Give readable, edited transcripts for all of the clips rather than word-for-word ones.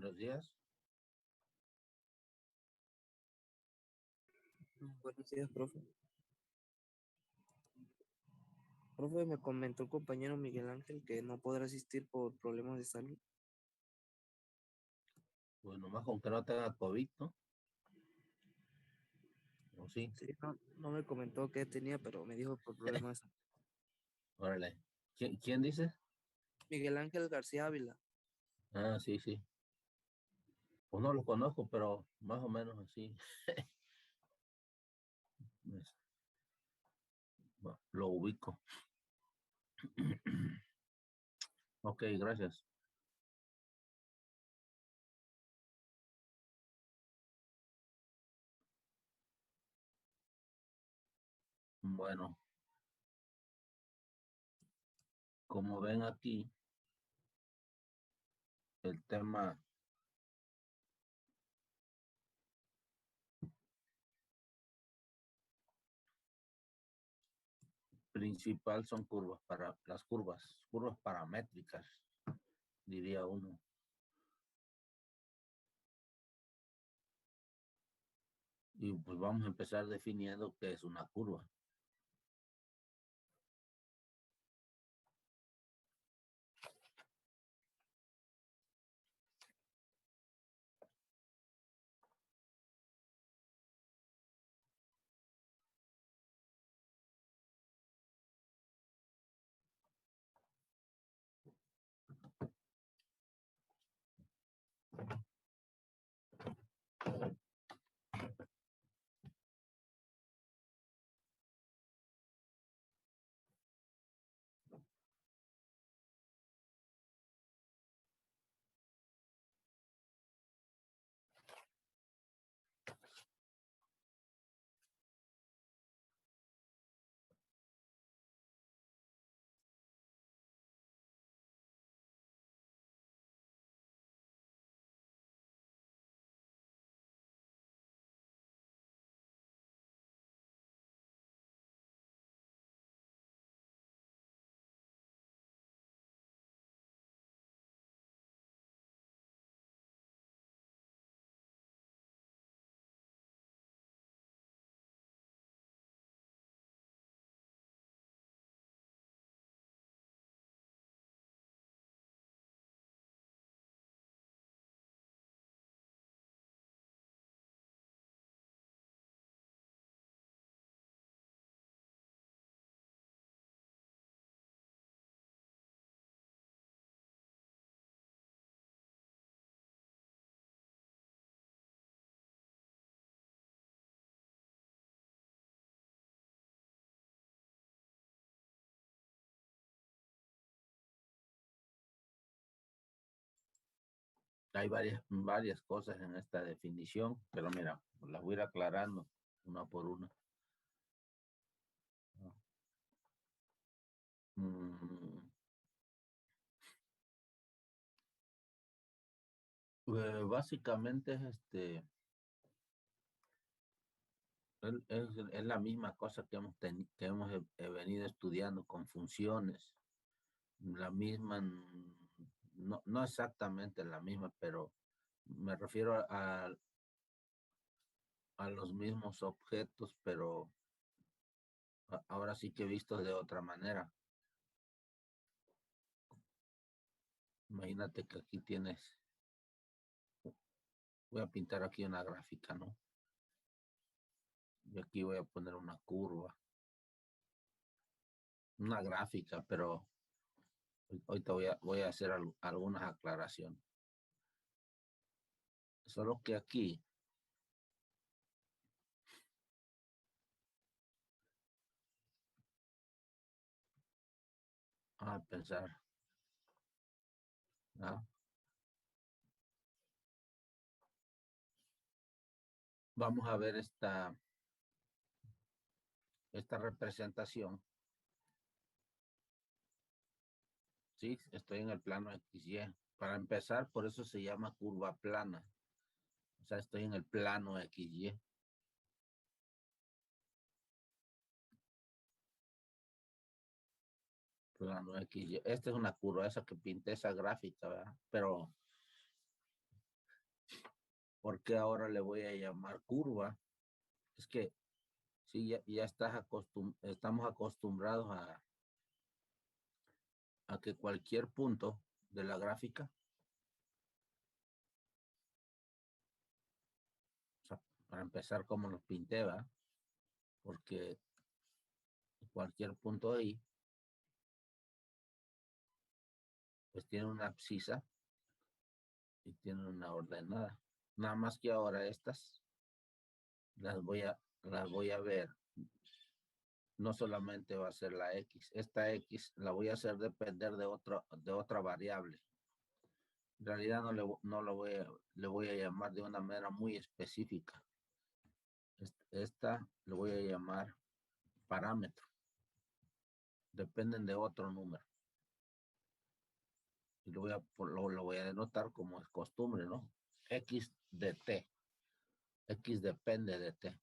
Buenos días. Buenos días, profe. Profe, me comentó el compañero Miguel Ángel que no podrá asistir por problemas de salud. Pues nomás con que no tenga COVID, ¿no? ¿O sí? Sí, no me comentó qué tenía, pero me dijo por problemas. Órale. ¿Quién dice? Miguel Ángel García Ávila. Ah, sí, sí. Pues no lo conozco, pero más o menos así. Pues, bueno, lo ubico. Ok, gracias. Bueno, como ven aquí, el tema principal son curvas paramétricas, diría uno. Y pues vamos a empezar definiendo qué es una curva. Hay varias cosas en esta definición, pero mira, las voy a ir aclarando una por una. Mm, básicamente es la misma cosa que hemos venido estudiando con funciones. La misma, no exactamente la misma, pero me refiero a los mismos objetos, pero ahora sí que he visto de otra manera. Imagínate que aquí voy a pintar aquí una gráfica, ¿no? Y aquí voy a poner una curva, una gráfica, pero ahorita voy a hacer algunas aclaraciones. Solo que aquí a pensar, ¿no? Vamos a ver esta representación. Sí, estoy en el plano XY. Para empezar, por eso se llama curva plana. O sea, estoy en el plano XY. Plano XY. Esta es una curva, esa que pinté esa gráfica, ¿verdad? Pero ¿Por qué ahora le voy a llamar curva? Es que sí, ya estamos acostumbrados a que cualquier punto de la gráfica, o sea, para empezar como los pinté, ¿va? Porque cualquier punto ahí, pues tiene una abscisa y tiene una ordenada. Nada más que ahora estas las voy a ver. No solamente va a ser la X. Esta X la voy a hacer depender de otra variable. En realidad no le voy a llamar de una manera muy específica. Esta le voy a llamar parámetro. Dependen de otro número. Y lo voy a denotar como es costumbre, ¿no? X de T. X depende de T.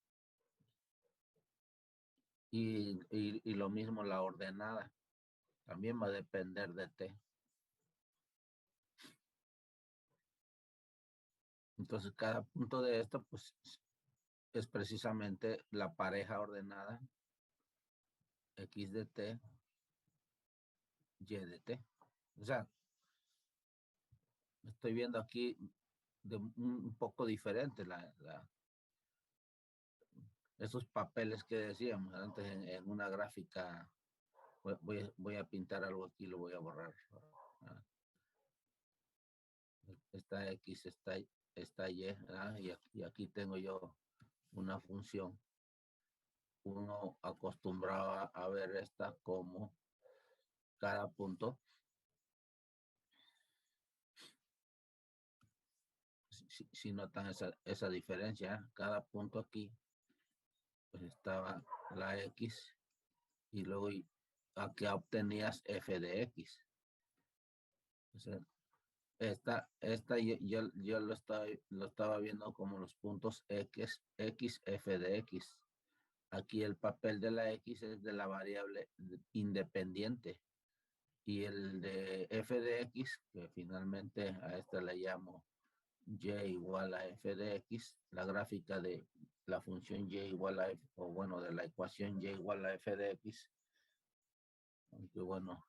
Y lo mismo la ordenada. También va a depender de T. Entonces, cada punto de esto, pues, es precisamente la pareja ordenada X de T, Y de T. O sea, estoy viendo aquí de un poco diferente esos papeles que decíamos antes en una gráfica. Voy a pintar algo aquí, lo voy a borrar. Esta X, esta Y, y aquí tengo yo una función. Uno acostumbraba a ver esta como cada punto. Si notan esa diferencia, cada punto aquí, pues estaba la X y luego aquí obtenías f de X. O sea, esta yo lo estaba viendo como los puntos X, f de X. Aquí el papel de la X es de la variable independiente y el de f de X, que finalmente a esta le llamo y igual a f de X, la gráfica de la función y igual a f, o bueno, de la ecuación y igual a f de X, aunque bueno,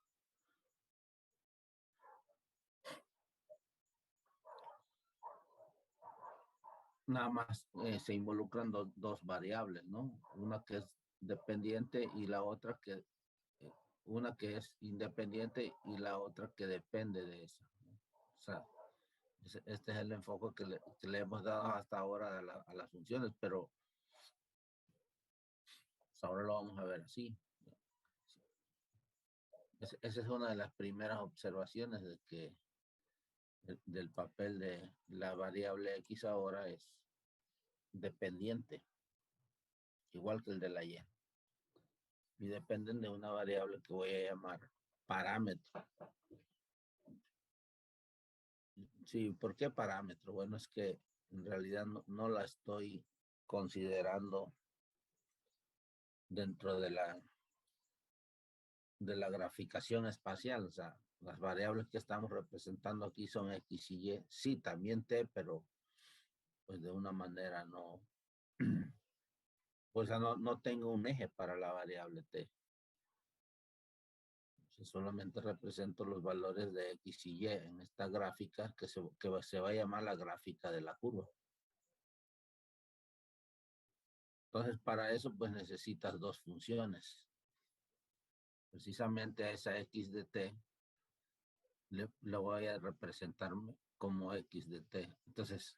nada más se involucran dos variables, ¿no? Una que es dependiente y la otra una que es independiente y la otra que depende de esa, ¿no? O sea, este es el enfoque que le hemos dado hasta ahora a las funciones, pero pues ahora lo vamos a ver así. Esa es una de las primeras observaciones de que del papel de la variable X ahora es dependiente, igual que el de la Y. Y dependen de una variable que voy a llamar parámetro. Sí, ¿por qué parámetro? Bueno, es que en realidad no la estoy considerando dentro de la graficación espacial. O sea, las variables que estamos representando aquí son X y Y. Sí, también T, pero pues de una manera no, pues no tengo un eje para la variable T. Solamente represento los valores de X y Y en esta gráfica que se va a llamar la gráfica de la curva. Entonces, para eso, pues necesitas dos funciones. Precisamente a esa X de T le voy a representar como X de T. Entonces,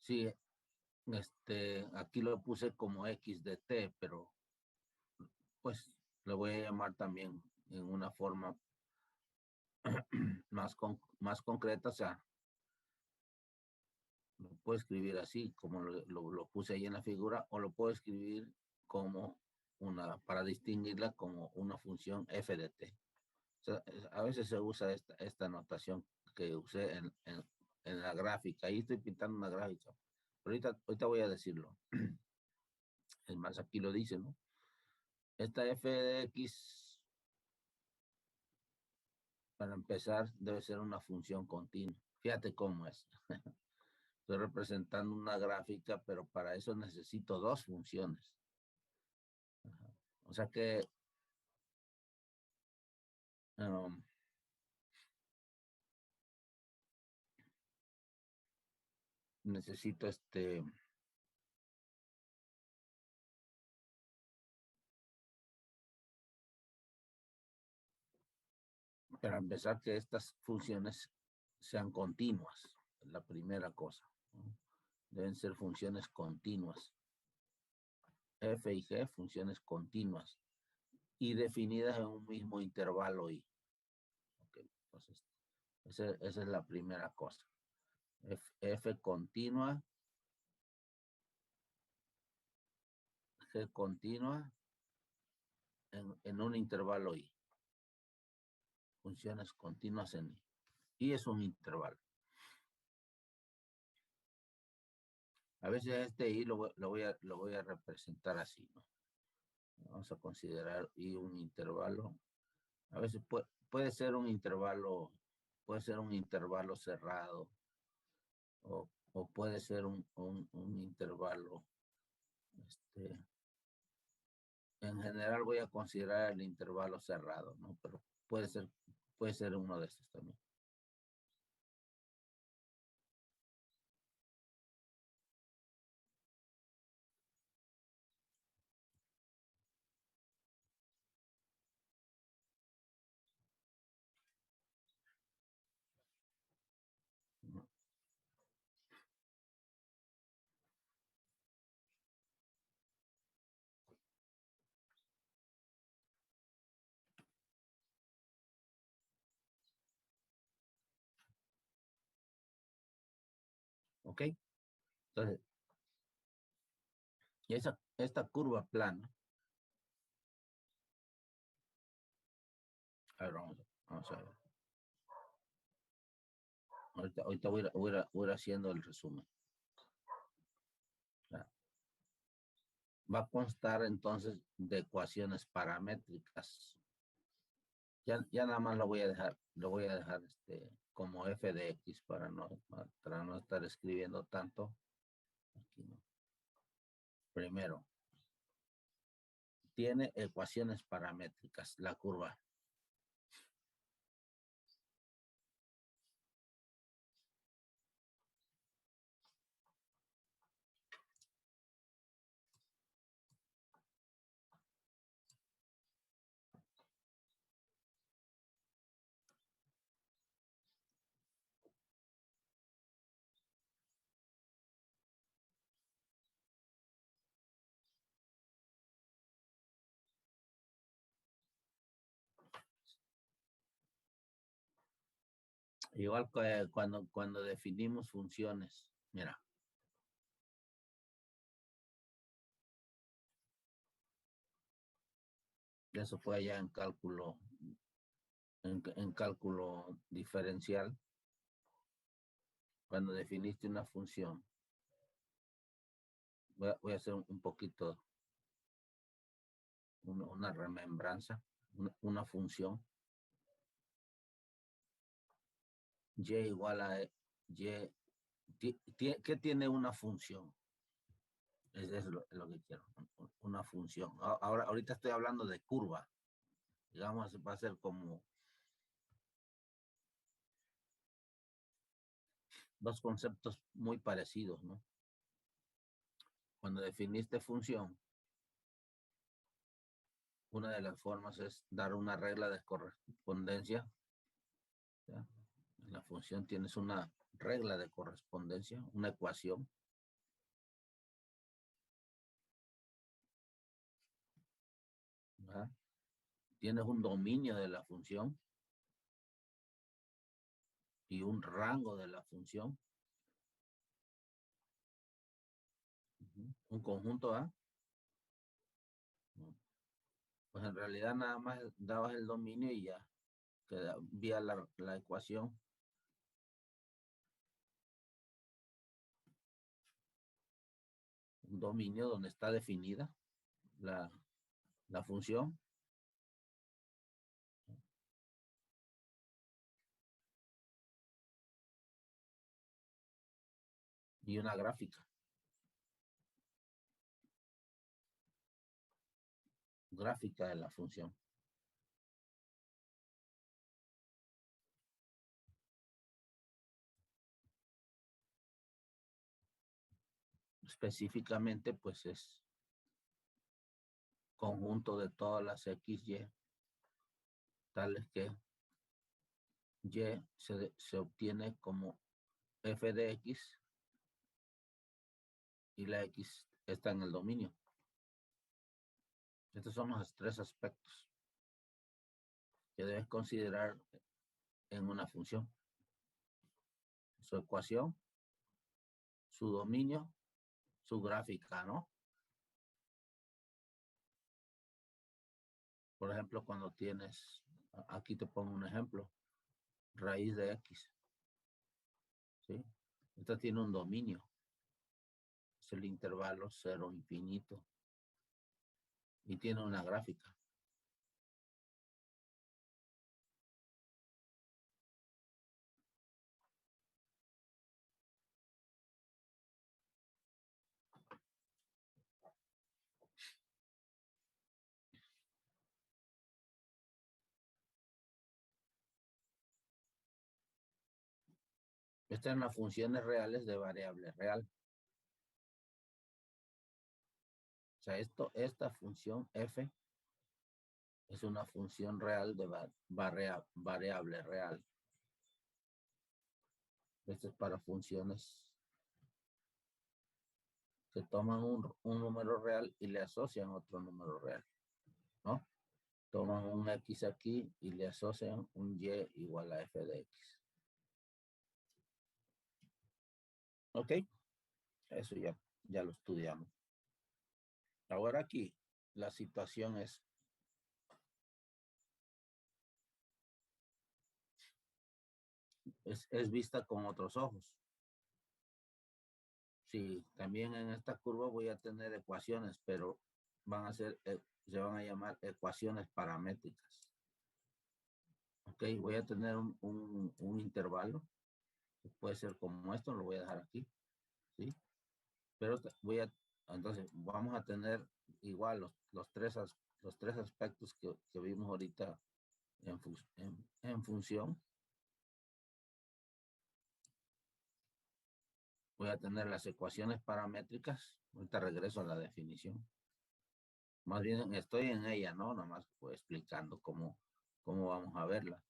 sí, aquí lo puse como X de T, pero pues lo voy a llamar también en una forma más concreta, o sea, lo puedo escribir así, como lo puse ahí en la figura, o lo puedo escribir como para distinguirla como una función f de t. O sea, a veces se usa esta notación que usé en la gráfica. Ahí estoy pintando una gráfica. Pero ahorita voy a decirlo. Es más, aquí lo dice, ¿no? Esta f de x, para empezar, debe ser una función continua. Fíjate cómo es. Estoy representando una gráfica, pero para eso necesito dos funciones. Ajá. O sea que um, necesito para empezar que estas funciones sean continuas, la primera cosa, ¿no? Deben ser funciones continuas. F y G, funciones continuas y definidas en un mismo intervalo y. Okay, entonces, esa es la primera cosa. F continua, G continua en un intervalo y. Funciones continuas en y. Y es un intervalo. A veces y lo voy a representar así, ¿no? Vamos a considerar y un intervalo. A veces puede ser un intervalo cerrado o puede ser un intervalo. En general voy a considerar el intervalo cerrado, ¿no? Pero puede ser uno de estos también. ¿Ok? Entonces, y esta curva plana, a ver, vamos a ver. Ahorita voy a ir haciendo el resumen. Va a constar entonces de ecuaciones paramétricas. Ya nada más lo voy a dejar como f de x para no estar escribiendo tanto. Aquí no. Primero, tiene ecuaciones paramétricas, la curva. Igual que cuando definimos funciones, mira. Eso fue allá en cálculo, en cálculo diferencial. Cuando definiste una función, voy a hacer un poquito, una remembranza, una función. Y igual a y. ¿Qué tiene una función? Es lo que quiero, una función. Ahorita estoy hablando de curva. Digamos, va a ser como dos conceptos muy parecidos, ¿no? Cuando definiste función, una de las formas es dar una regla de correspondencia. ¿Ya? En la función tienes una regla de correspondencia, una ecuación. ¿Ya? Tienes un dominio de la función y un rango de la función. Un conjunto A. Pues en realidad nada más dabas el dominio y ya, vía la ecuación. Un dominio donde está definida la función. y una gráfica. Gráfica de la función. Específicamente, pues es conjunto de todas las XY, tales que Y se obtiene como f de X y la X está en el dominio. Estos son los tres aspectos que debes considerar en una función. Su ecuación, su dominio, su gráfica, ¿no? Por ejemplo, cuando tienes, aquí te pongo un ejemplo, raíz de X, ¿sí? Esta tiene un dominio, es el intervalo 0 infinito, y tiene una gráfica. Estas son las funciones reales de variable real. O sea, esta función f es una función real de variable real. Esto es para funciones que toman un número real y le asocian otro número real, ¿no? Toman un X aquí y le asocian un Y igual a f de X. ¿Ok? Eso ya lo estudiamos. Ahora aquí la situación es vista con otros ojos. Sí, también en esta curva voy a tener ecuaciones, pero se van a llamar ecuaciones paramétricas. Ok, voy a tener un intervalo, que puede ser como esto, lo voy a dejar aquí, ¿sí? Pero entonces vamos a tener igual los tres aspectos que vimos ahorita en función. Voy a tener las ecuaciones paramétricas. Ahorita regreso a la definición. Más bien estoy en ella, ¿no? Nomás voy explicando cómo vamos a verla.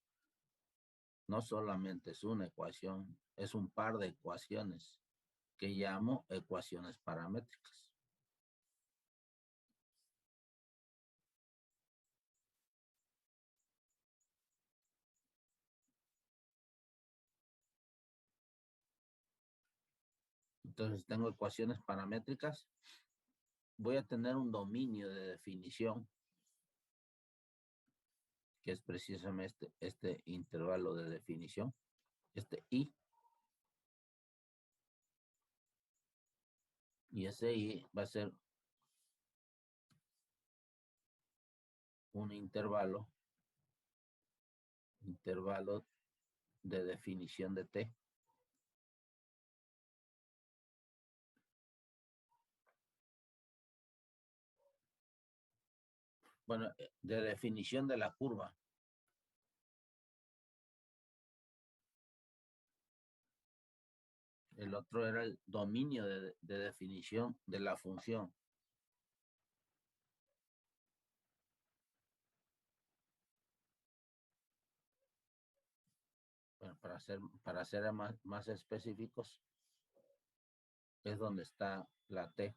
No solamente es una ecuación, es un par de ecuaciones que llamo ecuaciones paramétricas. Entonces tengo ecuaciones paramétricas. Voy a tener un dominio de definición, que es precisamente este intervalo de definición, este I. Y ese I va a ser un intervalo de definición de T. Bueno, de definición de la curva. El otro era el dominio de definición de la función. Bueno, para ser más específicos, es donde está la T.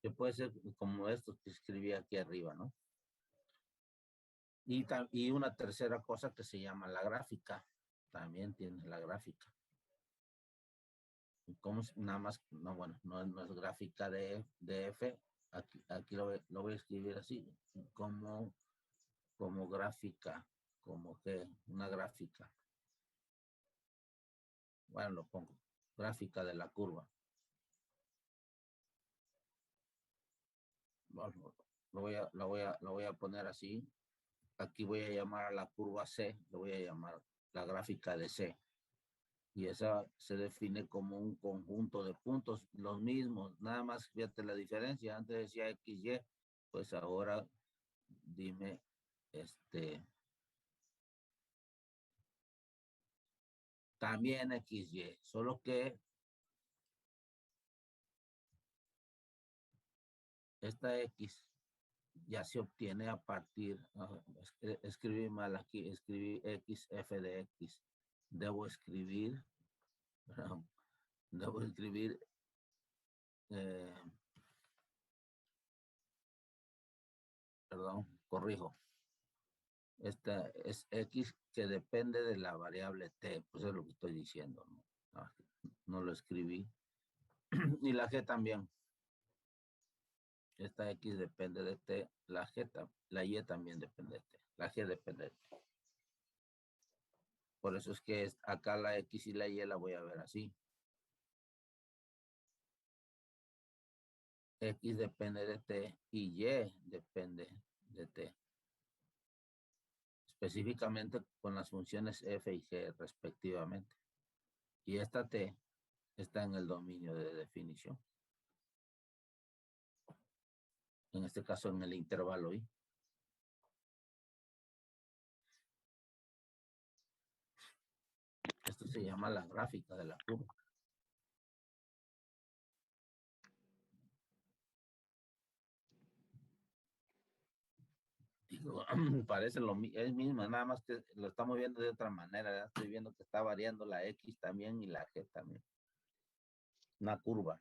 Que puede ser como estos que escribí aquí arriba, ¿no? Y una tercera cosa que se llama la gráfica. También tiene la gráfica. Como nada más, no, bueno, no es gráfica de F. Aquí lo voy a escribir así, como gráfica, como que una gráfica. Bueno, lo pongo, gráfica de la curva. la voy a poner así. Aquí voy a llamar a la curva C, le voy a llamar la gráfica de C. Y esa se define como un conjunto de puntos, los mismos, nada más fíjate la diferencia, antes decía XY, pues ahora dime, también XY, solo que esta X ya se obtiene a partir, escribí mal aquí, escribí X, F de X. Debo escribir, perdón, debo escribir, perdón, corrijo. Esta es X que depende de la variable T, pues es lo que estoy diciendo, ¿no? No lo escribí. Y la G también. Esta X depende de T, la Y también depende de T, la G depende de T. Por eso es que acá la X y la Y la voy a ver así. X depende de T y Y depende de T. Específicamente con las funciones F y G respectivamente. Y esta T está en el dominio de definición. En este caso en el intervalo I. Esto se llama la gráfica de la curva. Digo, parece es mismo, nada más que lo estamos viendo de otra manera. ¿verdad? Estoy viendo que está variando la X también y la G también. Una curva.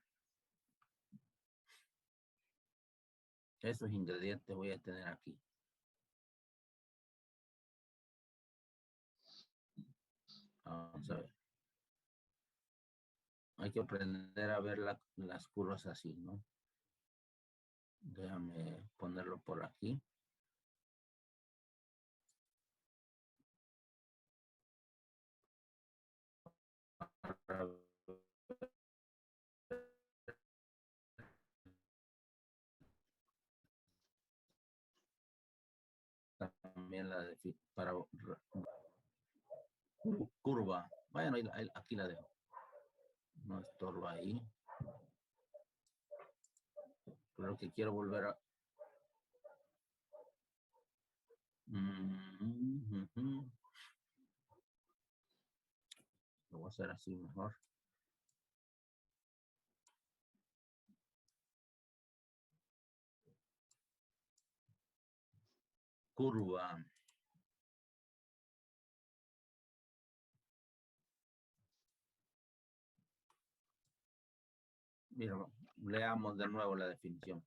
Esos ingredientes voy a tener aquí. Vamos a ver. Hay que aprender a ver las curvas así, ¿no? Déjame ponerlo por aquí. También la de para curva. Bueno, aquí la dejo. No estorba ahí. Pero que quiero volver a... Lo voy a hacer así mejor. Curva. Mira, leamos de nuevo la definición.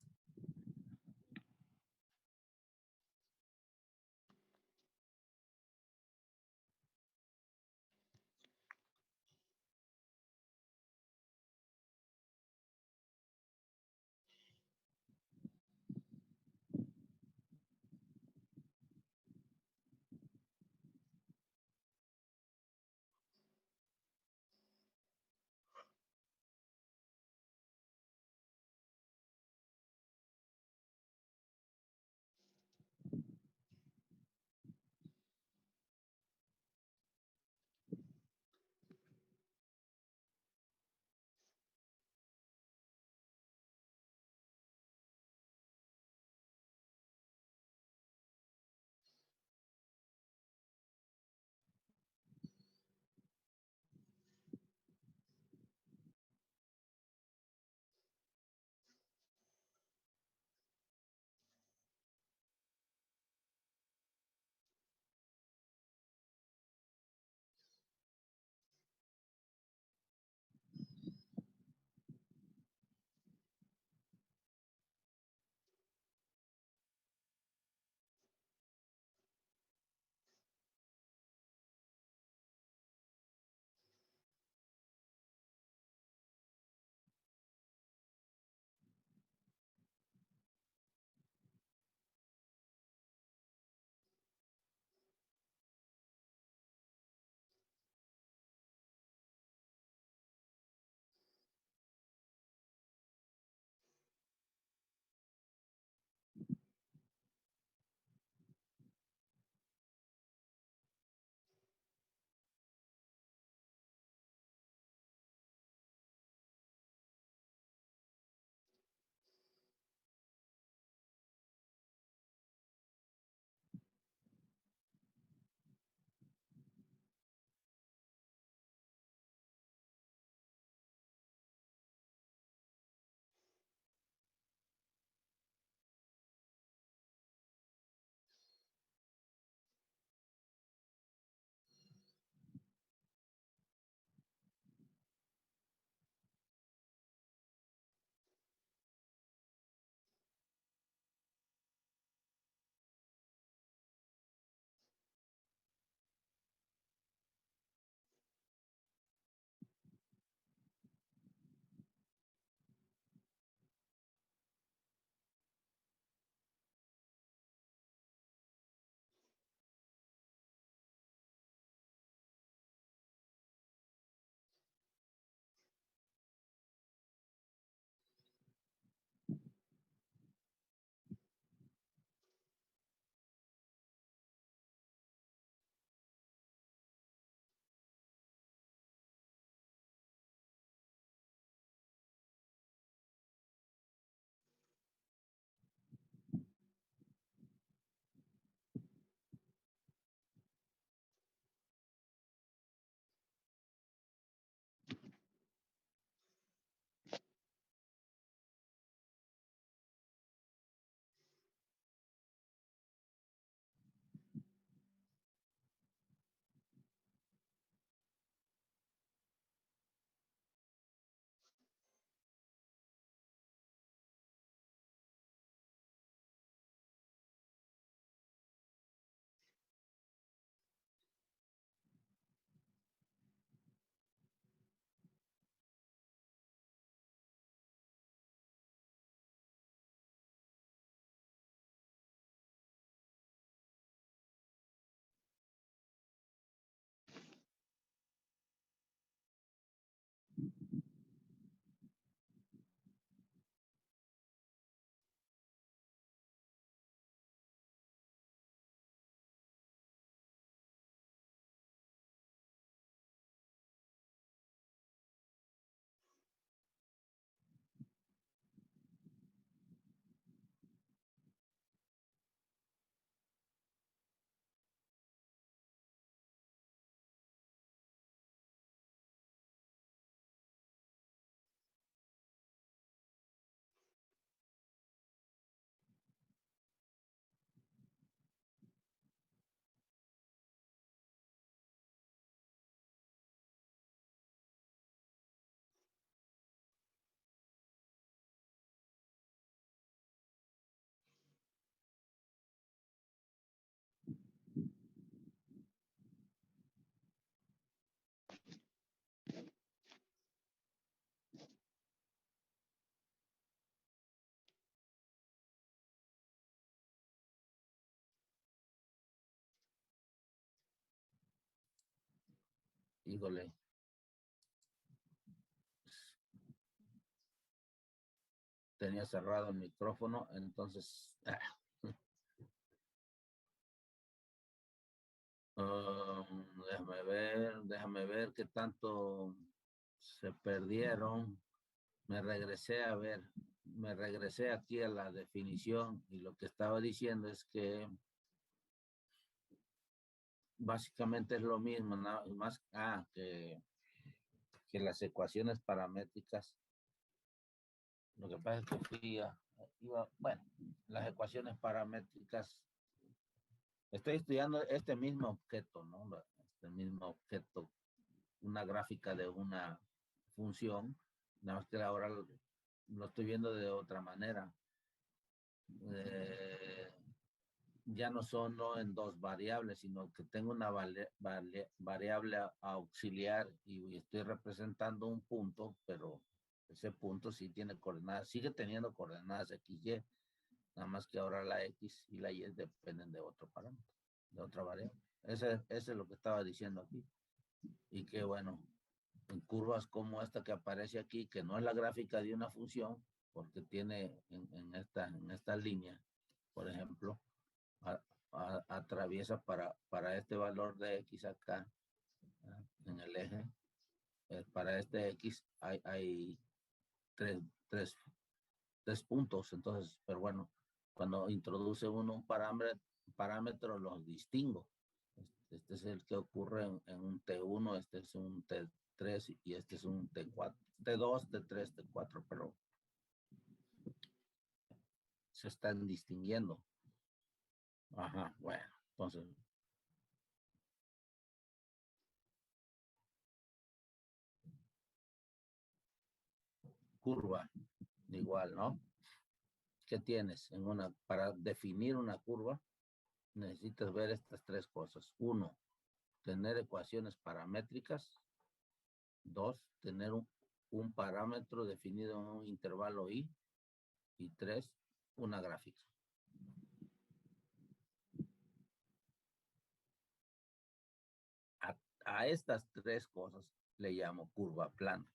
Híjole. Tenía cerrado el micrófono, entonces... déjame ver qué tanto se perdieron. Me regresé aquí a la definición y lo que estaba diciendo es que básicamente es lo mismo, nada más que las ecuaciones paramétricas. Lo que pasa es que bueno, las ecuaciones paramétricas, estoy estudiando este mismo objeto, ¿no? Este mismo objeto, una gráfica de una función, nada más que ahora lo estoy viendo de otra manera. Ya no son en dos variables, sino que tengo una variable auxiliar y estoy representando un punto, pero ese punto sí tiene coordenadas, sigue teniendo coordenadas X, Y, nada más que ahora la X y la Y dependen de otro parámetro, de otra variable. Ese es lo que estaba diciendo aquí. Y que bueno, en curvas como esta que aparece aquí, que no es la gráfica de una función, porque tiene en esta línea, por ejemplo, atraviesa para este valor de X acá, en el eje, para este X hay tres puntos, entonces, pero bueno, cuando introduce uno un parámetro los distingo. Este es el que ocurre en un T1, este es un T3 y este es un T4, T2, T3, T4, pero se están distinguiendo. Ajá, bueno, entonces curva, igual, ¿no? ¿Qué tienes? Para definir una curva, necesitas ver estas tres cosas. Uno, tener ecuaciones paramétricas. Dos, tener un parámetro definido en un intervalo I. Y tres, una gráfica. A estas tres cosas le llamo curva plana.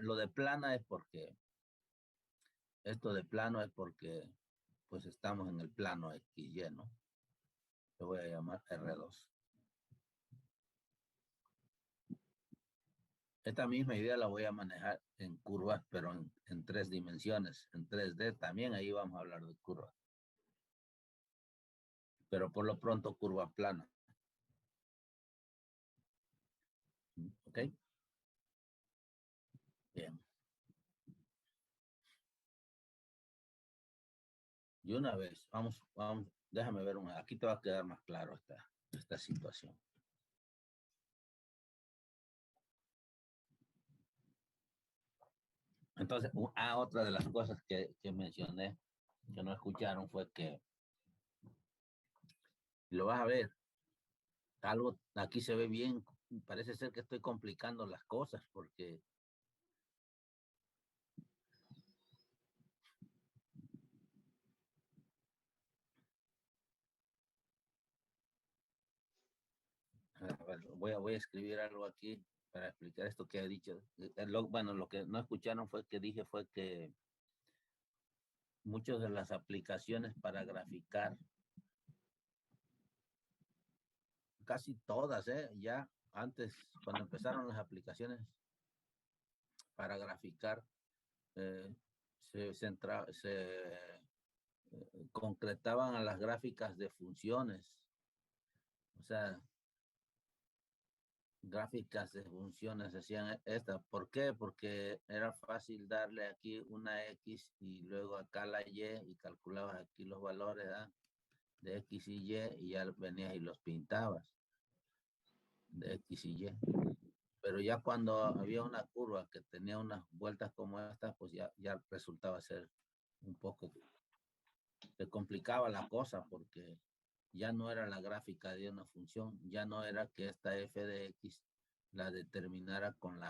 Lo de plana es porque, esto de plano es porque, pues estamos en el plano XY, ¿no? Lo voy a llamar R2. Esta misma idea la voy a manejar en curvas, pero en 3 dimensiones, en 3D también, ahí vamos a hablar de curvas. Pero por lo pronto curva plana. ¿Ok? Bien. Y una vez, vamos, déjame ver aquí te va a quedar más claro esta situación. Entonces, otra de las cosas que mencioné, que no escucharon, fue que, lo vas a ver, algo aquí se ve bien, parece ser que estoy complicando las cosas, porque a ver, voy a escribir algo aquí para explicar esto que he dicho. Bueno, lo que no escucharon fue que muchas de las aplicaciones para graficar, casi todas, ya antes, cuando empezaron las aplicaciones para graficar, se concretaban a las gráficas de funciones. O sea, gráficas de funciones hacían esta. ¿Por qué? Porque era fácil darle aquí una X y luego acá la Y y calculabas aquí los valores de X y ya venías y los pintabas de X y Y. Pero ya cuando había una curva que tenía unas vueltas como estas, pues ya resultaba ser un poco, se complicaba la cosa porque ya no era la gráfica de una función, ya no era que esta f de x la determinara con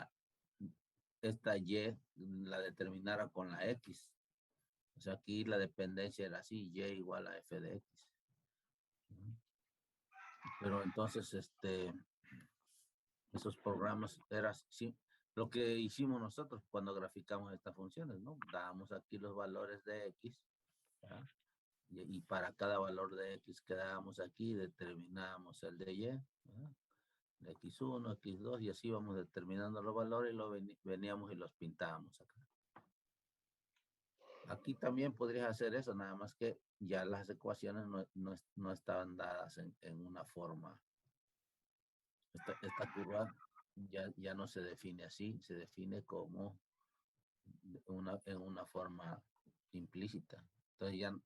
esta y la determinara con la x. O sea, aquí la dependencia era así, y igual a f de x. Pero entonces, esos programas era sí, lo que hicimos nosotros cuando graficamos estas funciones, ¿no? Dábamos aquí los valores de X, ¿verdad? Y para cada valor de X que dábamos aquí, determinábamos el de Y, ¿verdad? De X1, X2, y así vamos determinando los valores y veníamos y los pintábamos acá. Aquí también podrías hacer eso, nada más que ya las ecuaciones no estaban dadas en una forma. Esta curva ya no se define así, se define como en una forma implícita. Entonces ya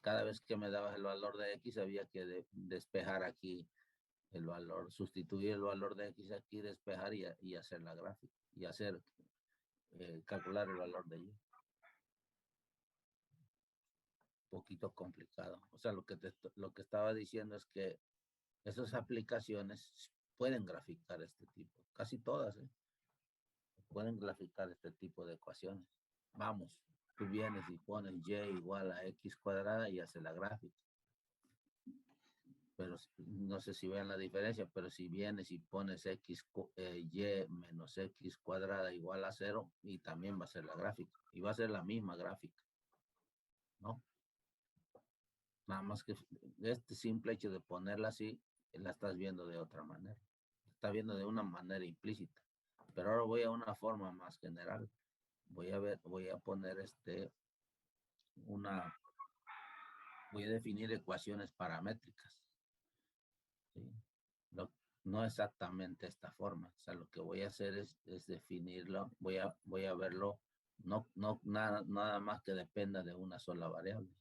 cada vez que me dabas el valor de X había que despejar aquí el valor, sustituir el valor de X aquí, despejar y hacer la gráfica y hacer, calcular el valor de Y. Poquito complicado. O sea, lo que estaba diciendo es que esas aplicaciones pueden graficar este tipo, casi todas, pueden graficar este tipo de ecuaciones. Vamos, tú vienes y pones Y igual a X cuadrada y hace la gráfica. Pero no sé si vean la diferencia, pero si vienes y pones Y menos X cuadrada igual a 0, y también va a ser la gráfica, y va a ser la misma gráfica, ¿no? Nada más que este simple hecho de ponerla así, la estás viendo de otra manera. Está viendo de una manera implícita. Pero ahora voy a una forma más general. Voy a poner voy a definir ecuaciones paramétricas. ¿Sí? No exactamente esta forma. O sea, lo que voy a hacer es definirlo. Voy a verlo, nada más que dependa de una sola variable.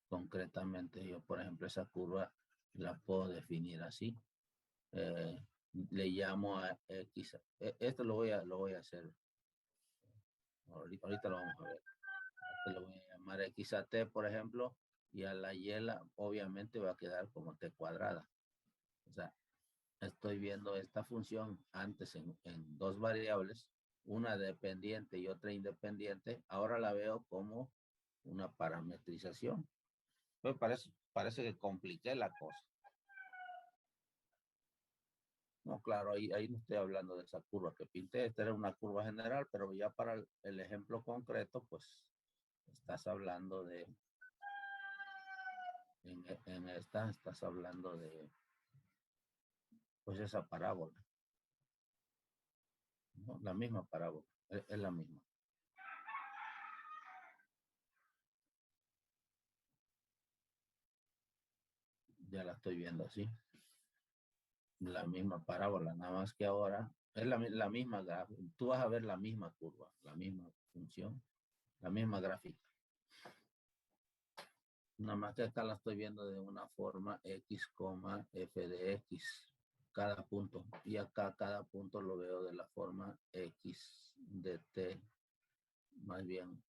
Concretamente, yo, por ejemplo, esa curva la puedo definir así. Le llamo a X. Esto lo voy a hacer. Ahorita lo vamos a ver. Lo voy a llamar X a T, por ejemplo, y a la Y obviamente va a quedar como T cuadrada. O sea, estoy viendo esta función antes en dos variables, una dependiente y otra independiente. Ahora la veo como una parametrización. Me parece que compliqué la cosa. No, claro, ahí no estoy hablando de esa curva que pinté. Esta era una curva general, pero ya para el ejemplo concreto, pues estás hablando de, en esta estás hablando de, pues esa parábola, ¿no? La misma parábola, es la misma. Ya la estoy viendo así. La misma parábola, nada más que ahora es la misma gráfica. Tú vas a ver la misma curva, la misma función, la misma gráfica. Nada más que acá la estoy viendo de una forma X, f de X, cada punto. Y acá cada punto lo veo de la forma X de T, más bien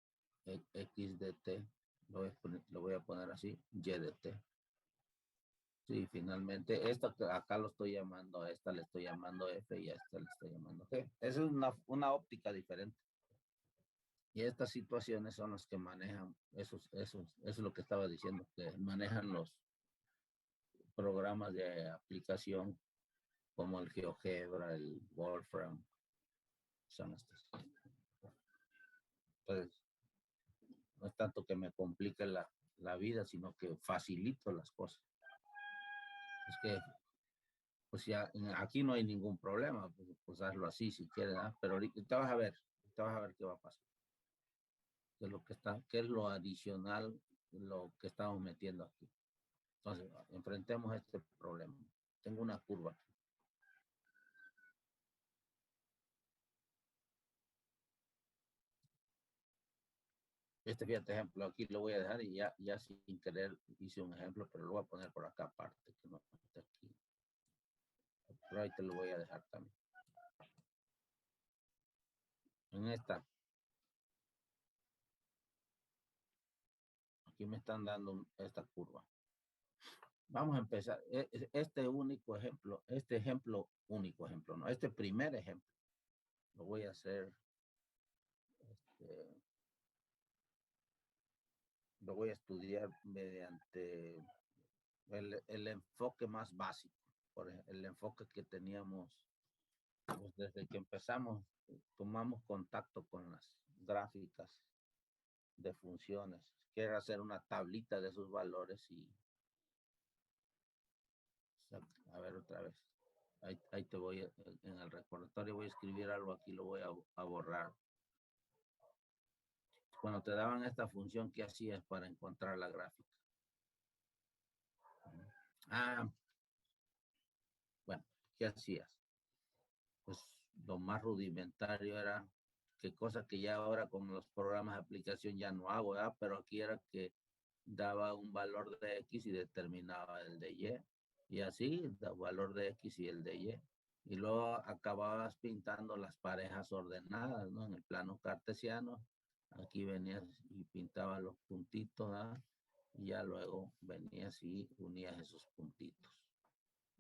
X de T, lo voy a poner así, Y de T. Sí, finalmente, esto acá lo estoy llamando, a esta le estoy llamando F y a esta le estoy llamando G. Esa es una óptica diferente. Y estas situaciones son las que manejan, eso es lo que estaba diciendo, que manejan los programas de aplicación como el GeoGebra, el Wolfram, son estos. Entonces, no es tanto que me complique la vida, sino que facilito las cosas. Es que pues ya aquí no hay ningún problema, pues hazlo así si quieres, ¿eh? Pero ahorita te vas a ver qué va a pasar. Qué es lo adicional, lo que estamos metiendo aquí. Entonces, enfrentemos este problema. Tengo una curva aquí. Fíjate ejemplo, aquí lo voy a dejar y ya sin querer hice un ejemplo, pero lo voy a poner por acá aparte, que no está aquí. Pero ahí te lo voy a dejar también. En esta. Aquí me están dando esta curva. Vamos a empezar. Este primer ejemplo, lo voy a hacer, lo voy a estudiar mediante el enfoque más básico, el enfoque que teníamos pues, desde que empezamos, tomamos contacto con las gráficas de funciones, que era hacer una tablita de sus valores y a ver otra vez. Ahí te voy, en el recordatorio voy a escribir algo aquí, lo voy a borrar. Cuando te daban esta función, ¿qué hacías para encontrar la gráfica? Ah, bueno, ¿qué hacías? Pues lo más rudimentario era que cosa que ya ahora con los programas de aplicación ya no hago, ¿verdad? Pero aquí era que daba un valor de X y determinaba el de Y. Y así, el valor de X y el de Y. Y luego acababas pintando las parejas ordenadas, ¿no? En el plano cartesiano. Aquí venías y pintabas los puntitos, ¿verdad? Y ya luego venías y unías esos puntitos.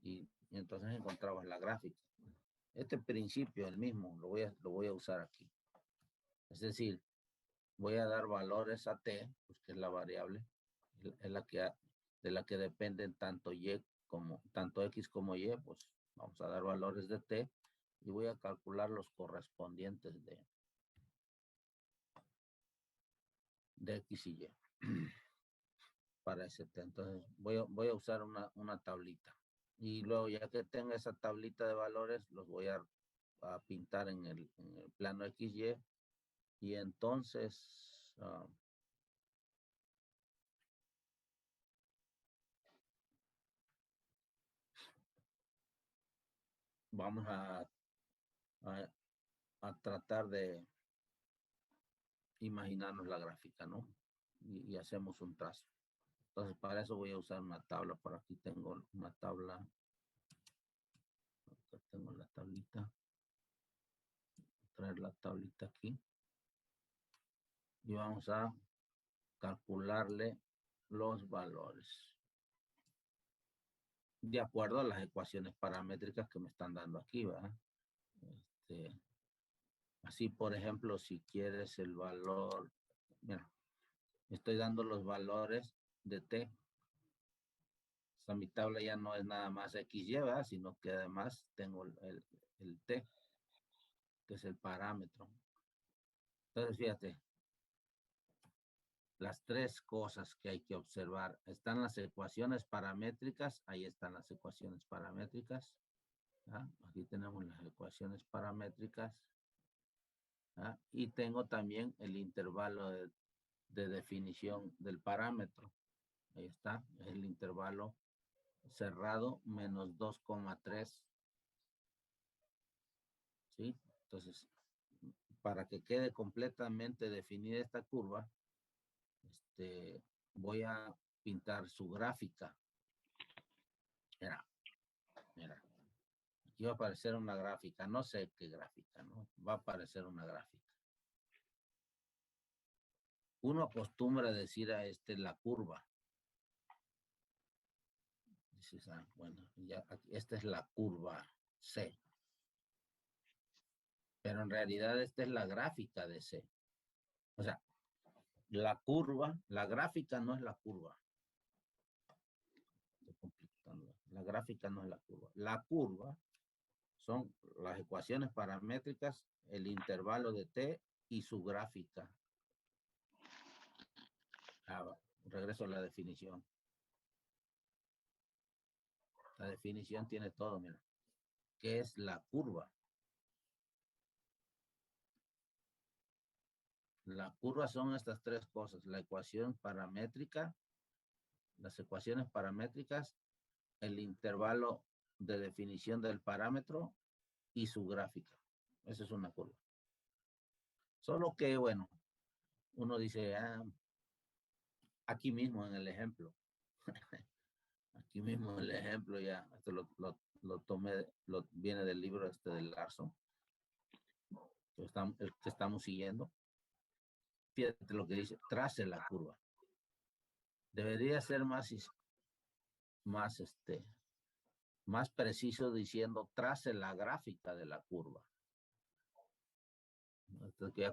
Y entonces encontrabas la gráfica. Este principio, el mismo, lo voy a usar aquí. Es decir, voy a dar valores a t, pues que es la variable, es la que, de la que dependen tanto x como y, pues vamos a dar valores de t y voy a calcular los correspondientes de x y y para ese t. Entonces voy a usar una tablita. Y luego ya que tenga esa tablita de valores, los voy a pintar en el plano XY. Y entonces, vamos a tratar de imaginarnos la gráfica, ¿no? Y hacemos un trazo. Entonces, para eso voy a usar una tabla. Por aquí tengo una tabla. Acá tengo la tablita. Traer la tablita aquí. Y vamos a calcularle los valores de acuerdo a las ecuaciones paramétricas que me están dando aquí, ¿verdad? Así, por ejemplo, si quieres el valor, mira, estoy dando los valores de t. O sea, mi tabla ya no es nada más XY, ¿verdad? Sino que además tengo el t, que es el parámetro. Entonces, fíjate, las tres cosas que hay que observar. Están las ecuaciones paramétricas, ahí están las ecuaciones paramétricas. ¿Ah? Aquí tenemos las ecuaciones paramétricas. ¿Ah? Y tengo también el intervalo de definición del parámetro. Ahí está, es el intervalo cerrado menos 2,3. ¿Sí? Entonces, para que quede completamente definida esta curva, voy a pintar su gráfica. Mira, mira. Aquí va a aparecer una gráfica. No sé qué gráfica, ¿no? Va a aparecer una gráfica. Uno acostumbra a decir a la curva. Dices, bueno, ya, esta es la curva C. Pero en realidad esta es la gráfica de C. O sea, la curva, la gráfica no es la curva. La gráfica no es la curva. La curva son las ecuaciones paramétricas, el intervalo de t y su gráfica. Regreso a la definición. La definición tiene todo, mira. ¿Qué es la curva? La curva son estas tres cosas. La ecuación paramétrica, las ecuaciones paramétricas, el intervalo de definición del parámetro y su gráfica. Esa es una curva. Solo que, bueno, uno dice, aquí mismo en el ejemplo, aquí mismo en el ejemplo ya, esto lo tomé, viene del libro del Larson, el que estamos siguiendo. Fíjate lo que dice, trace la curva. Debería ser más preciso diciendo trace la gráfica de la curva. Entonces,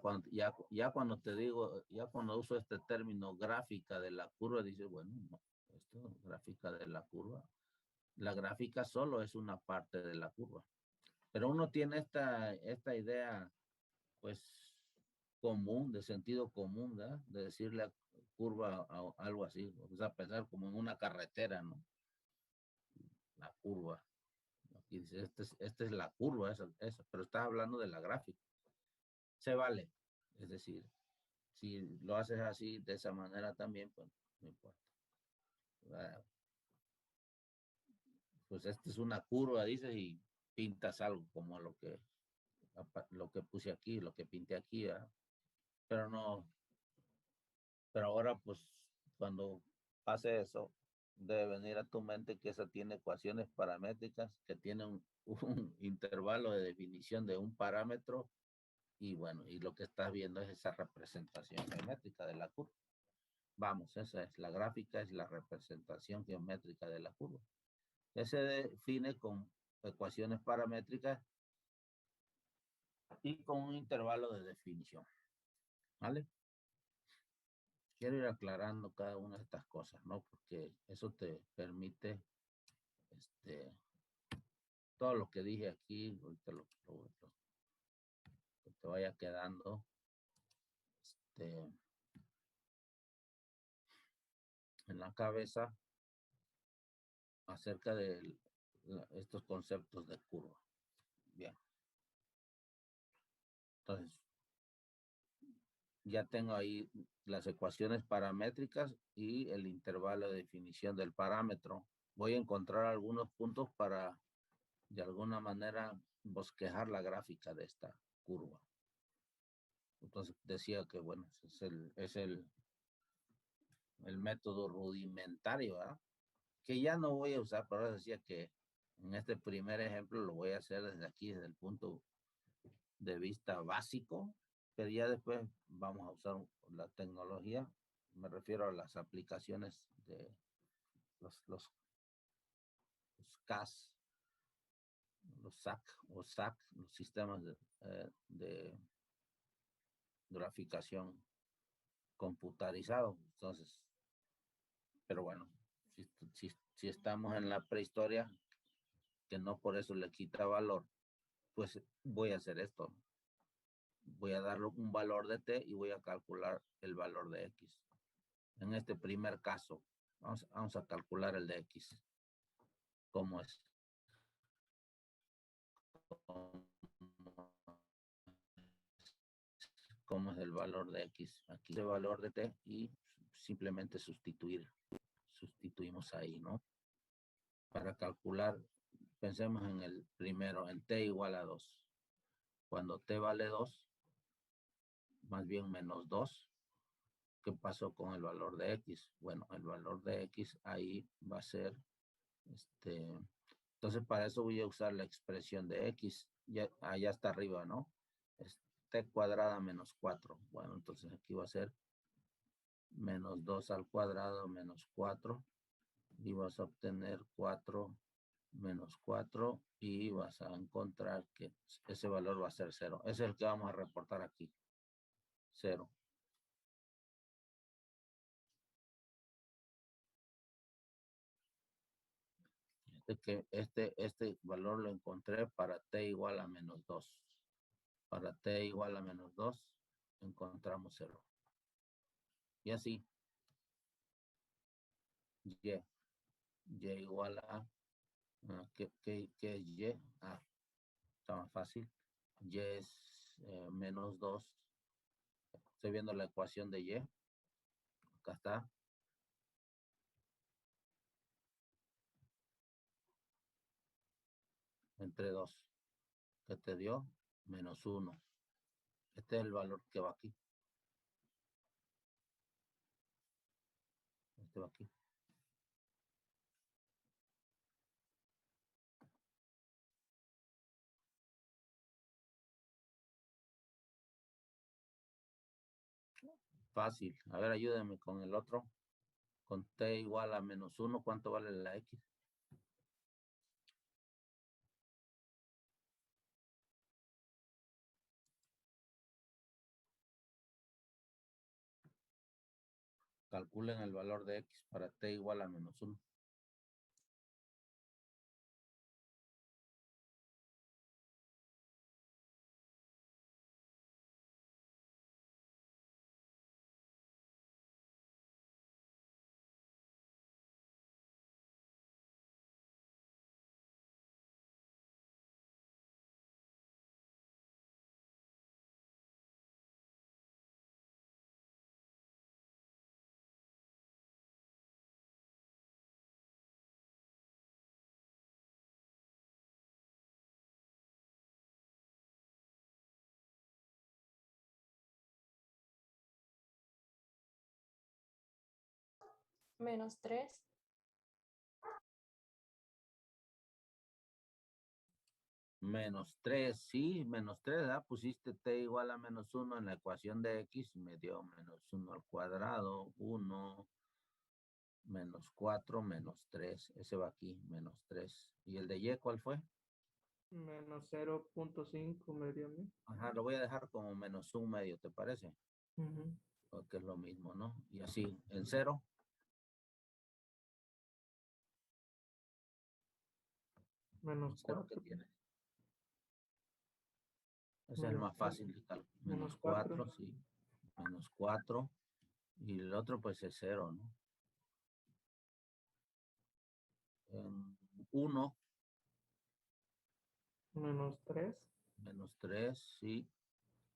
ya cuando te digo, ya cuando uso este término gráfica de la curva, dices, bueno, no, Esto, gráfica de la curva. La gráfica solo es una parte de la curva. Pero uno tiene esta idea, pues, común, de sentido común, ¿verdad? De decirle a curva a algo así. O sea, pensar como en una carretera, ¿no? La curva. Aquí dice, esta es la curva, esa, pero estás hablando de la gráfica. Se vale. Es decir, si lo haces así, de esa manera también, pues no importa. Pues esta es una curva, dices, y pintas algo como lo que puse aquí, lo que pinté aquí, ¿verdad? Pero no, pero ahora pues cuando pase eso, debe venir a tu mente que esa tiene ecuaciones paramétricas, que tiene un intervalo de definición de un parámetro, y bueno, y lo que estás viendo es esa representación geométrica de la curva. Vamos, esa es la gráfica, es la representación geométrica de la curva. Que se define con ecuaciones paramétricas y con un intervalo de definición. ¿Vale? Quiero ir aclarando cada una de estas cosas, ¿no? Porque eso te permite, todo lo que dije aquí, que te vaya quedando, en la cabeza acerca de estos conceptos de curva. Bien. Entonces, ya tengo ahí las ecuaciones paramétricas y el intervalo de definición del parámetro. Voy a encontrar algunos puntos para, de alguna manera, bosquejar la gráfica de esta curva. Entonces decía que, bueno, es el método rudimentario, ¿verdad? Que ya no voy a usar, pero decía que en este primer ejemplo lo voy a hacer desde aquí, desde el punto de vista básico, pero ya después vamos a usar la tecnología. Me refiero a las aplicaciones de los CAS, los SAC o SAC, los sistemas de graficación computarizado. Entonces, pero bueno, si estamos en la prehistoria, que no por eso le quita valor, pues voy a hacer esto. Voy a darle un valor de t y voy a calcular el valor de x. En este primer caso, vamos a calcular el de x. ¿Cómo es? ¿Cómo es el valor de x? Aquí el valor de t y simplemente sustituimos ahí, ¿no? Para calcular, pensemos en el primero, en t igual a 2. Cuando t vale 2, más bien menos 2, ¿qué pasó con el valor de x? Bueno, el valor de x ahí va a ser, entonces para eso voy a usar la expresión de x, ya, allá está arriba, ¿no? Es t cuadrada menos 4. Bueno, entonces aquí va a ser menos 2 al cuadrado menos 4, y vas a obtener 4 menos 4, y vas a encontrar que ese valor va a ser 0. Ese es el que vamos a reportar aquí, 0. Este valor lo encontré para t igual a menos 2. Para t igual a menos 2, encontramos 0. Y así, y igual a, ¿qué es y? Está más fácil. Y es menos 2. Estoy viendo la ecuación de y. Acá está. Entre 2. ¿Qué te dio? Menos 1. Este es el valor que va aquí. Este va aquí. Fácil. A ver, ayúdenme con el otro. Con t igual a menos 1, ¿cuánto vale la x? Calculen el valor de x para t igual a -1. -3. -3, sí, -3, ¿verdad? Pusiste t igual a -1 en la ecuación de x, me dio -1 al cuadrado, 1, -4, -3. Ese va aquí, -3. ¿Y el de y cuál fue? -0.5 me dio a mí. Ajá, lo voy a dejar como -1 medio, ¿te parece? Ujú. Porque es lo mismo, ¿no? Y así, en 0. ¿Cero qué -4. tiene? Ese es el más fácil de calcular. Menos -4, 4. sí. -4. Y el otro pues es 0, ¿no? 1. -3. -3, sí.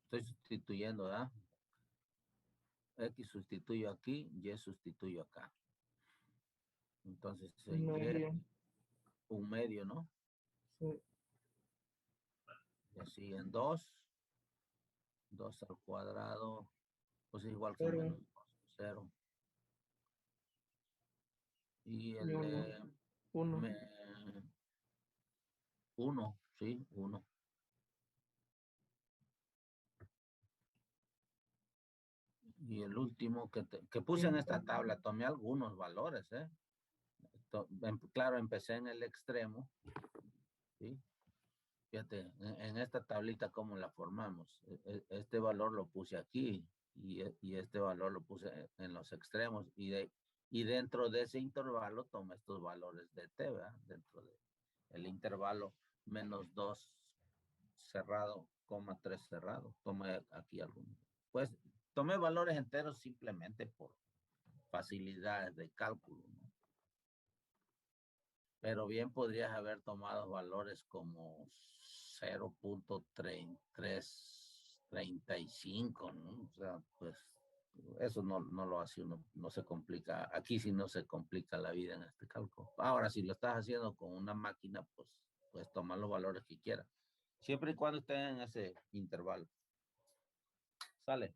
Estoy sustituyendo, ¿verdad? X sustituyo aquí, Y sustituyo acá. Entonces, Y, Medio. un medio, ¿no? Sí. Y así en 2. 2 al cuadrado, pues es igual que 0. -2, 0. Y Y el 1. 1. 1, sí, 1. Y el último que puse en esta 5. tabla, tomé algunos valores, ¿eh? Claro, empecé en el extremo, ¿sí? Fíjate, en esta tablita, ¿cómo la formamos? Este valor lo puse aquí y este valor lo puse en los extremos y dentro de ese intervalo tomé estos valores de t, ¿verdad? Dentro del intervalo -2 cerrado, -3 cerrado. Tomé aquí algunos. Pues tomé valores enteros simplemente por facilidades de cálculo, ¿no? Pero bien podrías haber tomado valores como 0.335, ¿no? O sea, pues eso no lo hace uno, no se complica. Aquí sí no se complica la vida en este cálculo. Ahora, si lo estás haciendo con una máquina, pues puedes tomar los valores que quieras. Siempre y cuando estén en ese intervalo. ¿Sale?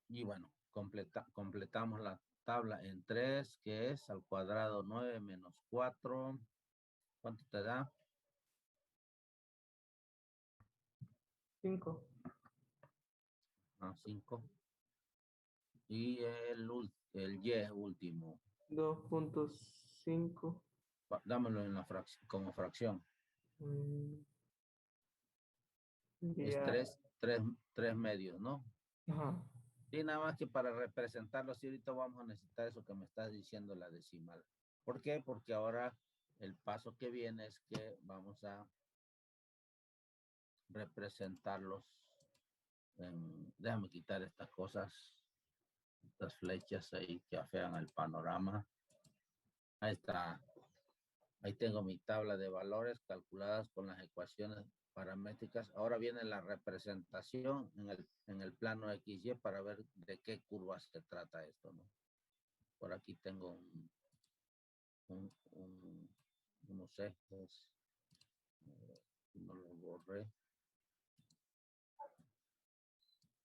Y bueno, completamos la tabla en 3, que es al cuadrado 9 menos 4. ¿Cuánto te da? 5. 5. Y el Y último. 2.5. Dámelo en la como fracción. Es Ya. 3 medios, ¿no? Ajá. Y nada más que para representarlo así, ahorita vamos a necesitar eso que me estás diciendo, la decimal. ¿Por qué? Porque ahora el paso que viene es que vamos a representarlos déjame quitar estas cosas, estas flechas ahí que afean el panorama. Ahí está. Ahí tengo mi tabla de valores calculadas con las ecuaciones paramétricas. Ahora viene la representación en el plano XY para ver de qué curvas se trata esto, ¿no? Por aquí tengo no sé, no lo borré.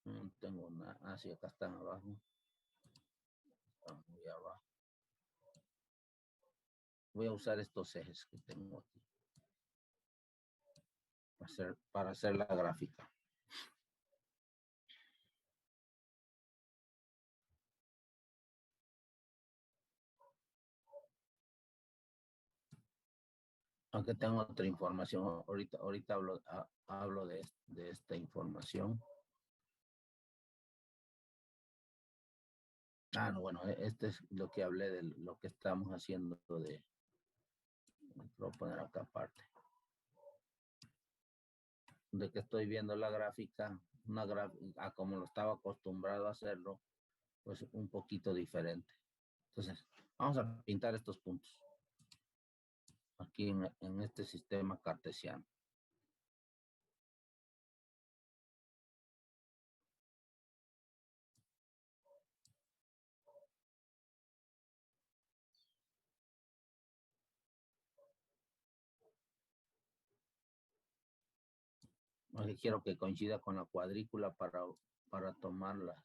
No tengo nada. Ah, sí, acá están abajo. Están muy abajo. Voy a usar estos ejes que tengo aquí para hacer la gráfica. Aunque tengo otra información, ahorita hablo de esta información. Ah, no, bueno, este es lo que hablé de lo que estamos haciendo de, lo voy a poner acá aparte, de que estoy viendo la gráfica, una gráfica, como lo estaba acostumbrado a hacerlo, pues un poquito diferente. Entonces, vamos a pintar estos puntos aquí en este sistema cartesiano. Aquí quiero que coincida con la cuadrícula para tomarlas.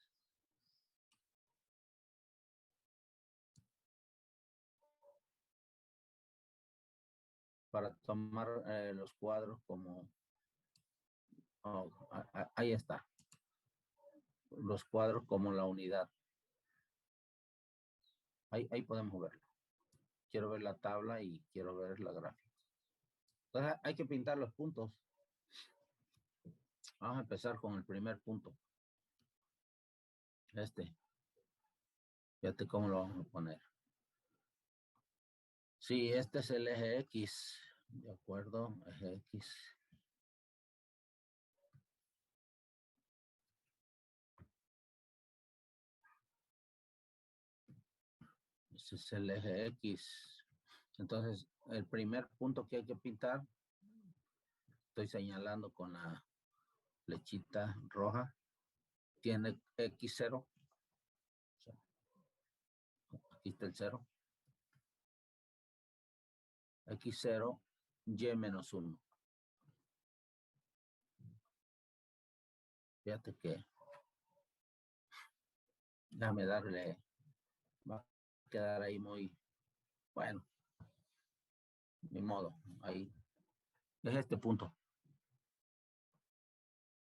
Para tomar los cuadros como... Oh, ahí está. Los cuadros como la unidad. Ahí podemos verlo. Quiero ver la tabla y quiero ver la gráfica. Entonces hay que pintar los puntos. Vamos a empezar con el primer punto. Fíjate cómo lo vamos a poner. Sí, este es el eje X. De acuerdo, eje X. Este es el eje X. Entonces, el primer punto que hay que pintar, estoy señalando con la flechita roja, tiene X0. O sea, aquí está el 0. X0, Y menos 1. Fíjate que, déjame darle, va a quedar ahí muy, bueno, ni modo, ahí. Es este punto.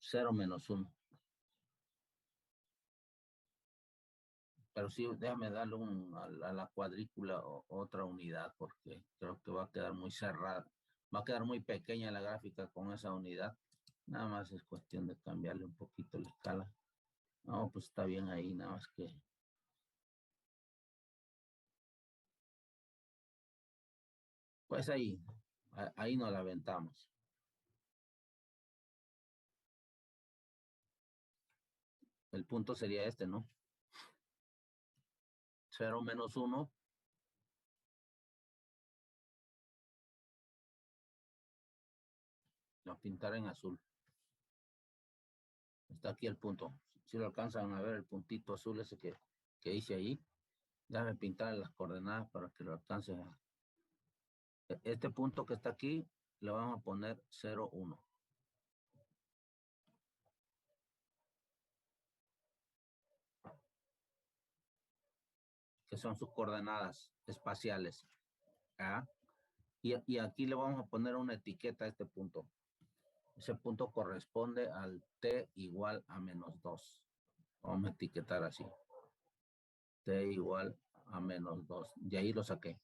0 menos 1. Pero sí, déjame darle a la cuadrícula otra unidad porque creo que va a quedar muy cerrada. Va a quedar muy pequeña la gráfica con esa unidad. Nada más es cuestión de cambiarle un poquito la escala. No, pues está bien ahí, nada más que... Pues ahí nos la aventamos. El punto sería este, ¿no? 0 menos 1. Lo voy a pintar en azul. Está aquí el punto. Si lo alcanzan a ver el puntito azul ese que hice ahí, déjame pintar las coordenadas para que lo alcancen a... Este punto que está aquí, le vamos a poner 0, 1. Que son sus coordenadas espaciales. ¿Ah? Y aquí le vamos a poner una etiqueta a este punto. Ese punto corresponde al t igual a menos 2. Vamos a etiquetar así. T igual a menos 2. De ahí lo saqué.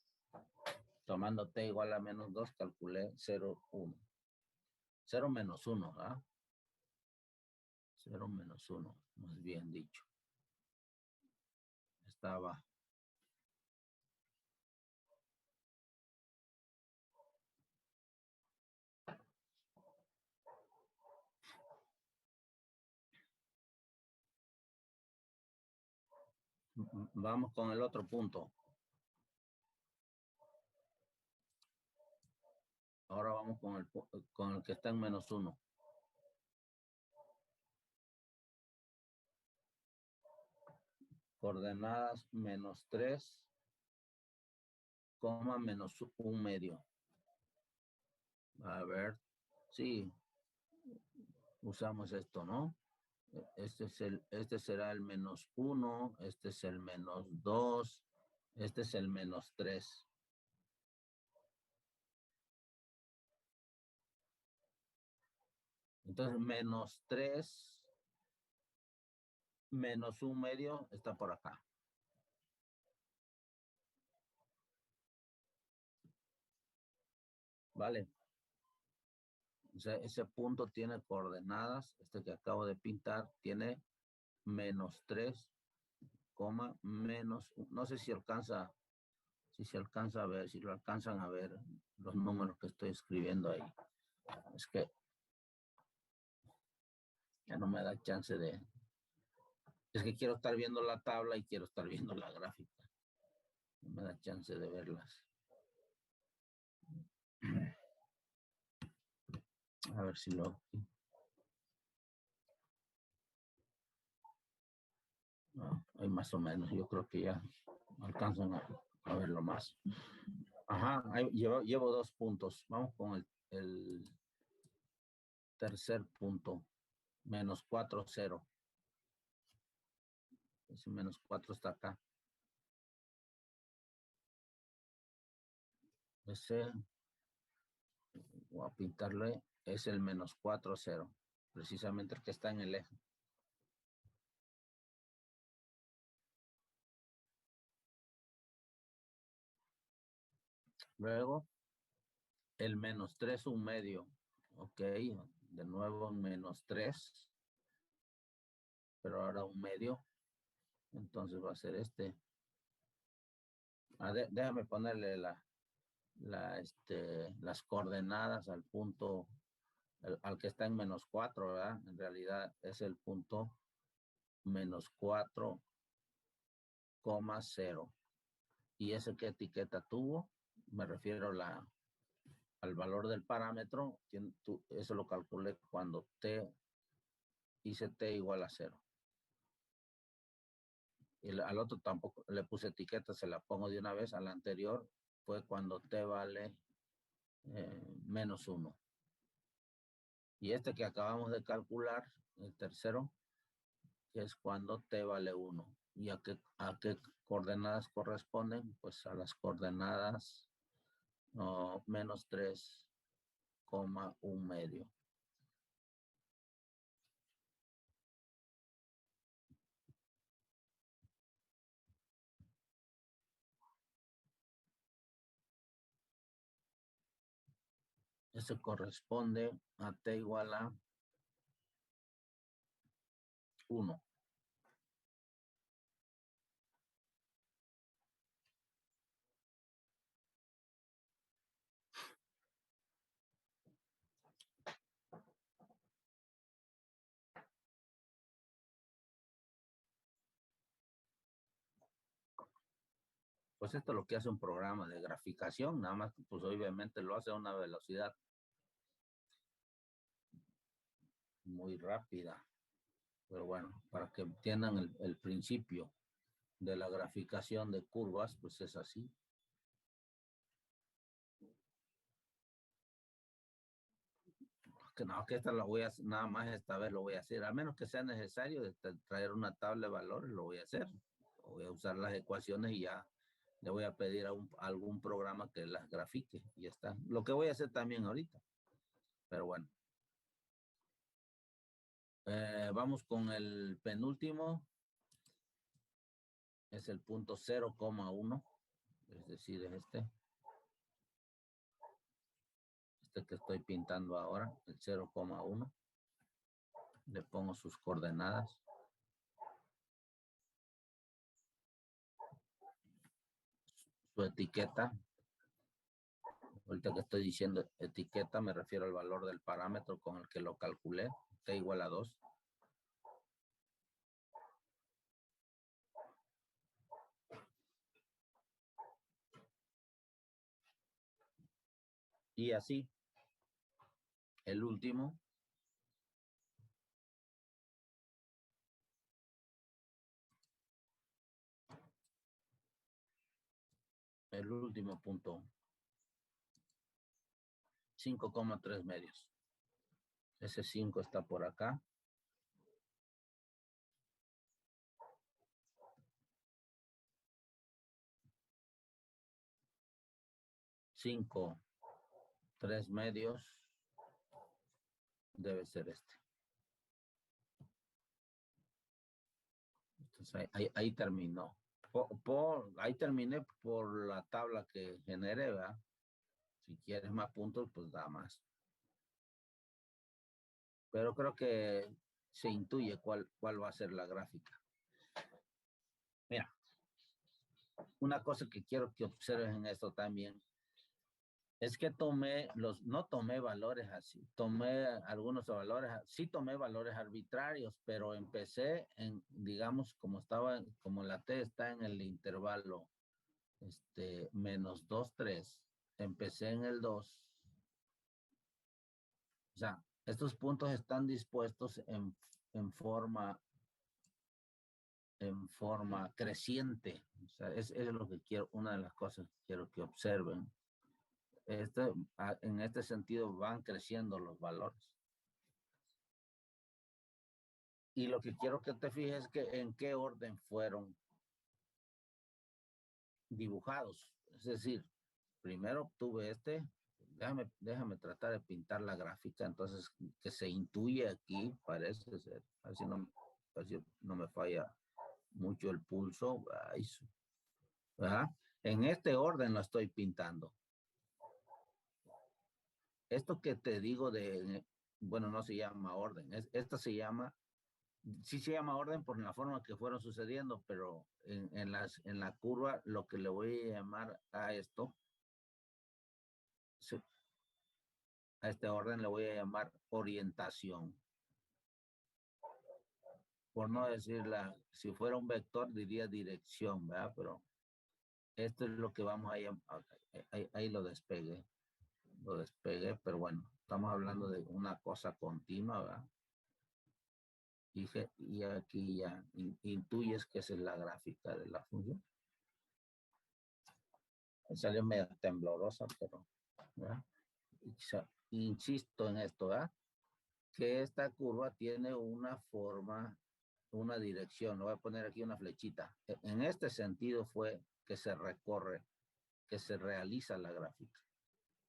Tomando t igual a menos 2, calculé 0, 1. 0 menos 1, ¿ah? 0 menos 1, más bien dicho. Estaba... Vamos con el otro punto. Ahora vamos con el que está en menos 1. Coordenadas menos 3, coma menos 1 medio. A ver, sí, usamos esto, ¿no? Este será el menos 1, este es el menos 2, este es el menos 3. Entonces, menos 3, menos 1 medio está por acá. ¿Vale? O sea, ese punto tiene coordenadas, este que acabo de pintar, tiene menos 3, coma, menos, no sé si alcanza, si se alcanza a ver, si lo alcanzan a ver los números que estoy escribiendo ahí. Es que ya no me da chance de, es que quiero estar viendo la tabla y quiero estar viendo la gráfica. No me da chance de verlas. A ver si lo... No, hay más o menos, yo creo que ya alcanzan a verlo más. Ajá, ahí llevo 2 puntos. Vamos con el tercer punto. Menos 4, 0. Ese menos 4 está acá. Ese, voy a pintarle, es el menos 4, 0. Precisamente el que está en el eje. Luego, el menos 3, un medio. Ok, de nuevo menos 3. Pero ahora un medio. Entonces va a ser este. Déjame ponerle las coordenadas al punto, al que está en menos 4, ¿verdad? En realidad es el punto menos 4,0. ¿Y ese qué etiqueta tuvo? Me refiero al valor del parámetro. Eso lo calculé cuando hice t igual a 0. Y al otro tampoco le puse etiqueta, se la pongo de una vez. Al anterior fue cuando t vale menos 1. Y este que acabamos de calcular, el tercero, es cuando t vale 1. ¿Y a qué coordenadas corresponden? Pues a las coordenadas menos 3,1 medio. Eso corresponde a t igual a 1. Pues esto es lo que hace un programa de graficación, nada más que pues obviamente lo hace a una velocidad muy rápida. Pero bueno, para que entiendan el principio de la graficación de curvas, pues es así. Que no, que esta la voy a hacer, nada más esta vez lo voy a hacer, a menos que sea necesario traer una tabla de valores, lo voy a hacer. Voy a usar las ecuaciones y ya le voy a pedir a algún programa que las grafique y ya está. Lo que voy a hacer también ahorita. Pero bueno. Vamos con el penúltimo. Es el punto 0,1. Es decir, es este. Este que estoy pintando ahora, el 0,1. Le pongo sus coordenadas. Su etiqueta. Ahorita que estoy diciendo etiqueta, me refiero al valor del parámetro con el que lo calculé. T igual a 2. Y así, el último. El último punto. 5,3 medios. Ese 5 está por acá. Cinco, 3 medios. Debe ser este. Entonces ahí terminó. Ahí terminé por la tabla que generé, ¿verdad? Si quieres más puntos, pues da más. Pero creo que se intuye cuál va a ser la gráfica. Mira, una cosa que quiero que observen en esto también es que no tomé valores así, tomé algunos valores, sí tomé valores arbitrarios, pero empecé digamos, como la T está en el intervalo, -2, 3, empecé en el 2. O sea, estos puntos están dispuestos en forma creciente. O sea, es lo que quiero, una de las cosas que quiero que observen. En este sentido van creciendo los valores. Y lo que quiero que te fijes es que en qué orden fueron dibujados. Es decir, primero obtuve déjame tratar de pintar la gráfica, entonces que se intuye aquí, parece ser, a ver si no me falla mucho el pulso. ¿Verdad? En este orden lo estoy pintando. Esto que te digo bueno, no se llama orden, esta sí se llama orden por la forma que fueron sucediendo, pero en la curva lo que le voy a llamar a esto, a este orden le voy a llamar orientación. Por no decir si fuera un vector diría dirección, ¿verdad? Pero esto es lo que vamos a llamar, ahí lo despegué, pero bueno, estamos hablando de una cosa continua, ¿verdad? Y aquí ya intuyes que esa es la gráfica de la función. Salió medio temblorosa, pero ¿verdad? Insisto en esto, ¿verdad? Que esta curva tiene una forma, una dirección. Le voy a poner aquí una flechita. En este sentido fue que se recorre, que se realiza la gráfica.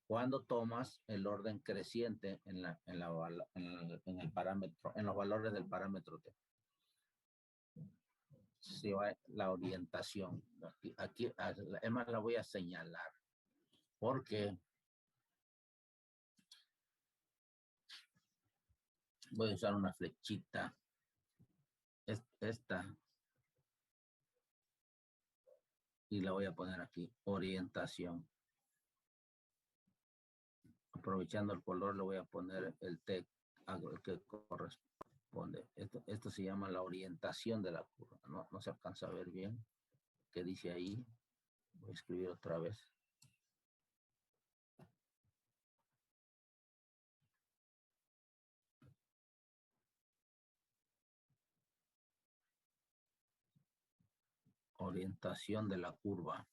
Cuando tomas el orden creciente en el parámetro, en los valores del parámetro T. Se va la orientación. Aquí, además la voy a señalar. Porque voy a usar una flechita. Esta. Y la voy a poner aquí. Orientación. Aprovechando el color, le voy a poner el T que corresponde. Esto se llama la orientación de la curva. No se alcanza a ver bien qué dice ahí. Voy a escribir otra vez. Orientación de la curva.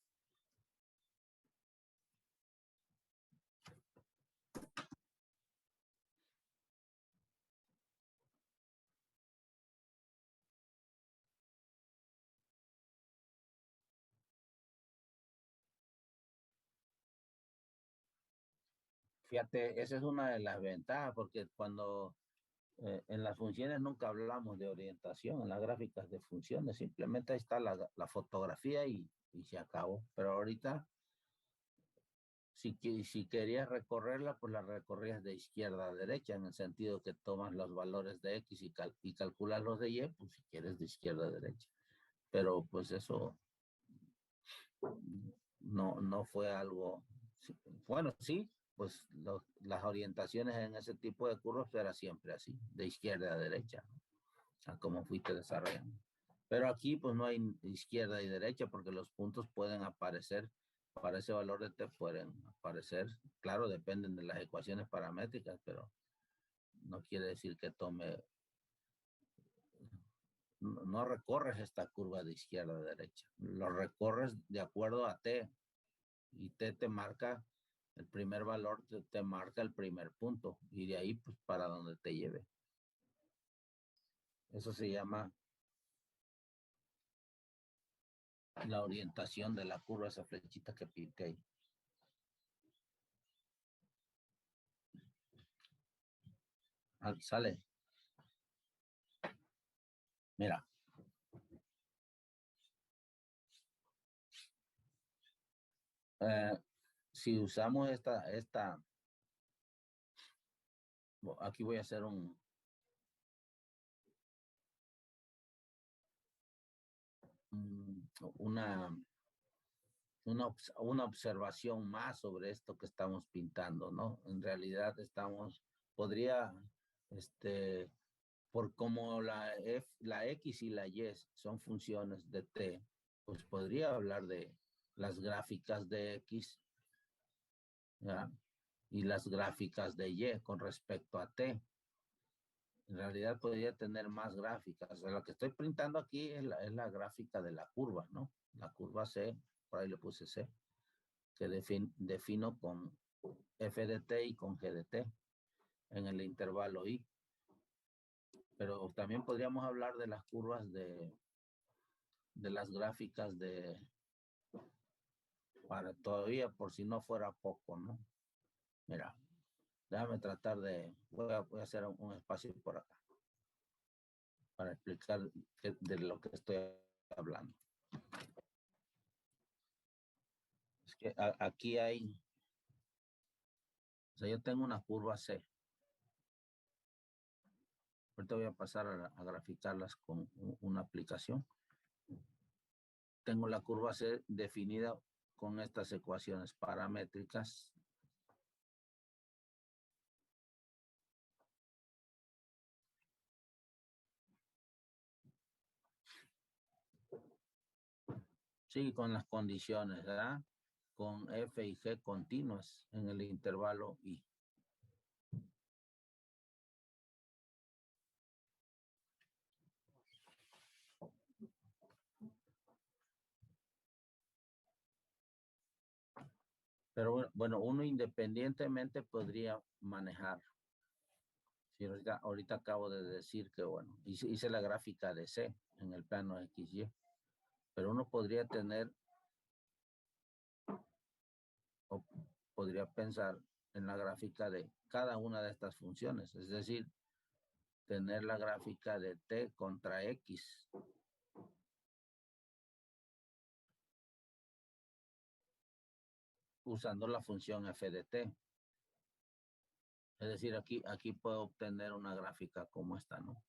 Fíjate, esa es una de las ventajas, porque cuando en las funciones nunca hablamos de orientación, en las gráficas de funciones, simplemente ahí está la fotografía y se acabó. Pero ahorita, si querías recorrerla, pues la recorrías de izquierda a derecha, en el sentido que tomas los valores de X y calculas los de Y, pues si quieres de izquierda a derecha. Pero pues eso no fue algo, bueno, sí, pues las orientaciones en ese tipo de curvas era siempre así, de izquierda a derecha, ¿no? O sea, como fuiste desarrollando. Pero aquí pues no hay izquierda y derecha porque los puntos pueden aparecer, para ese valor de T pueden aparecer, claro, dependen de las ecuaciones paramétricas, pero no quiere decir que no recorres esta curva de izquierda a derecha, lo recorres de acuerdo a T, y T te marca el primer valor, te marca el primer punto, y de ahí pues para donde te lleve. Eso se llama la orientación de la curva, esa flechita que pinté ahí. Sale. Mira. Si usamos aquí voy a hacer una, una observación más sobre esto que estamos pintando, ¿no? En realidad podría, por como la X y la Y son funciones de T, pues podría hablar de las gráficas de X, ¿ya? Y las gráficas de Y con respecto a T. En realidad podría tener más gráficas. O sea, lo que estoy pintando aquí es la gráfica de la curva, ¿no? La curva C, por ahí le puse C, que defino con F de T y con G de T en el intervalo I. Pero también podríamos hablar de las curvas de las gráficas para todavía, por si no fuera poco, ¿no? Mira, déjame tratar voy a hacer un espacio por acá para explicar de lo que estoy hablando. Es que aquí o sea, yo tengo una curva C. Ahorita voy a pasar a graficarlas con una aplicación. Tengo la curva C definida con estas ecuaciones paramétricas. Sí, con las condiciones, ¿verdad? Con F y G continuas en el intervalo I. Pero bueno, uno independientemente podría manejar. Sí, ahorita acabo de decir que, bueno, hice la gráfica de C en el plano XY, pero uno podría tener, o podría pensar en la gráfica de cada una de estas funciones, es decir, tener la gráfica de T contra X. Usando la función F de T. Es decir, aquí puedo obtener una gráfica como esta, ¿no?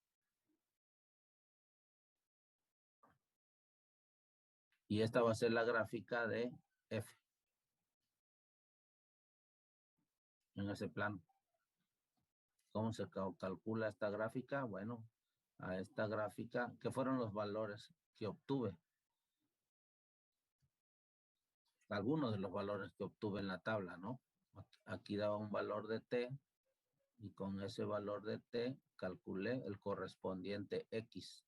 Y esta va a ser la gráfica de F en ese plano. ¿Cómo se calcula esta gráfica? Bueno, a esta gráfica, ¿qué fueron los valores que obtuve? Algunos de los valores que obtuve en la tabla, ¿no? Aquí daba un valor de T y con ese valor de T calculé el correspondiente X,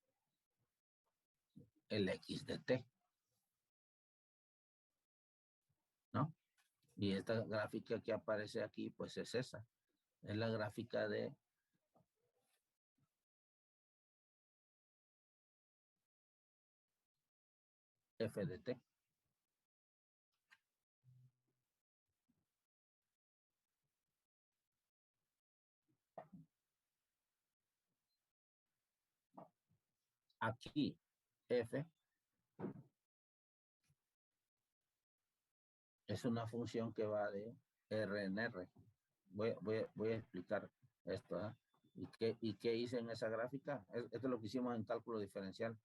el X de T, ¿no? Y esta gráfica que aparece aquí, pues es esa. Es la gráfica de F de T. Aquí, F es una función que va de R en R. Voy a explicar esto, ¿eh? ¿Y qué hice en esa gráfica? Esto es lo que hicimos en cálculo diferencial.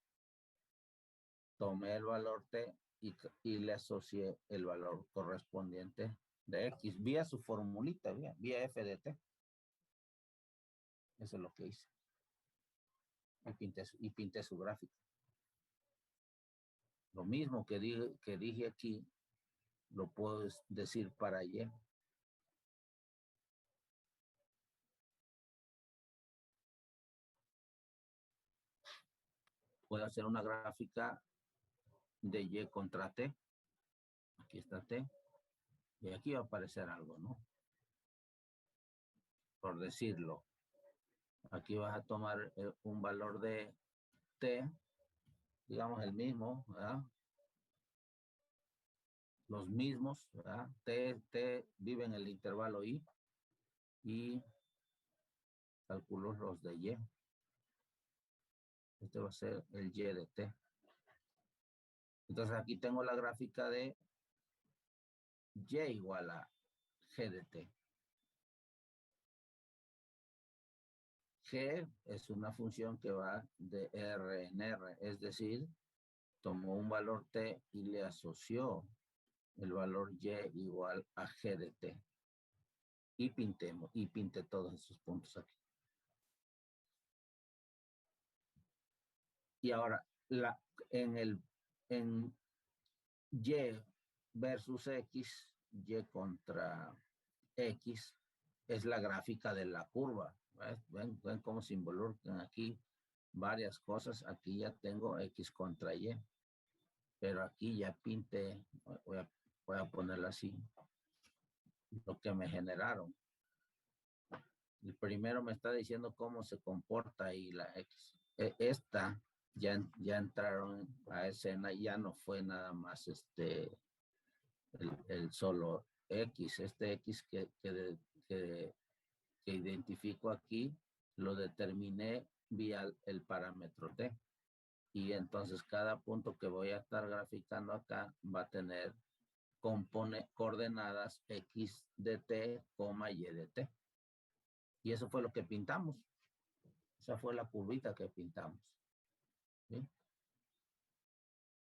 Tomé el valor T y le asocié el valor correspondiente de X vía su formulita, vía F de T. Eso es lo que hice. Y pinté su gráfica. Lo mismo que dije aquí, lo puedo decir para Y. Puedo hacer una gráfica de Y contra T. Aquí está T. Y aquí va a aparecer algo, ¿no? Por decirlo. Aquí vas a tomar un valor de T, digamos el mismo, ¿verdad? Los mismos, ¿verdad? T vive en el intervalo I y calculo los de Y. Este va a ser el Y de T. Entonces aquí tengo la gráfica de Y igual a G de T. G es una función que va de R en R, es decir, tomó un valor t y le asoció el valor y igual a g de t. Y pinté todos esos puntos aquí. Y ahora, en y versus x, y contra x, es la gráfica de la curva. Ven cómo se involucran aquí varias cosas. Aquí ya tengo x contra y, pero aquí ya pinté, voy a ponerlo así, lo que me generaron. El primero me está diciendo cómo se comporta ahí la x. Esta ya entraron a escena, ya no fue nada más el solo x. Este x que identifico aquí, lo determiné vía el parámetro t. Y entonces cada punto que voy a estar graficando acá va a tener coordenadas x de t, y de t. Y eso fue lo que pintamos. Esa fue la curvita que pintamos. ¿Sí?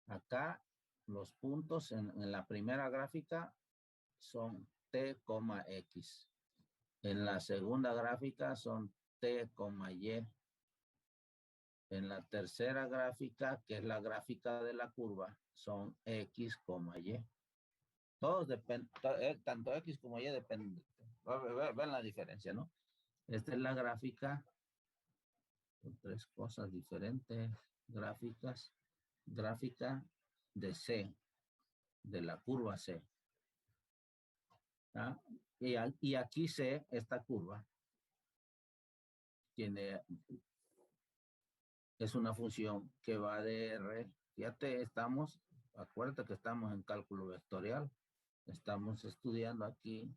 Acá los puntos en la primera gráfica son t, x. En la segunda gráfica son t, y. En la tercera gráfica, que es la gráfica de la curva, son x, y. Todos dependen, tanto x como y dependen. Ven la diferencia, ¿no? Esta es la gráfica, son tres cosas diferentes, gráficas, gráfica de C, de la curva C. ¿Ah? Y aquí C, esta curva, es una función que va de R. Fíjate, acuérdate que estamos en cálculo vectorial. Estamos estudiando aquí,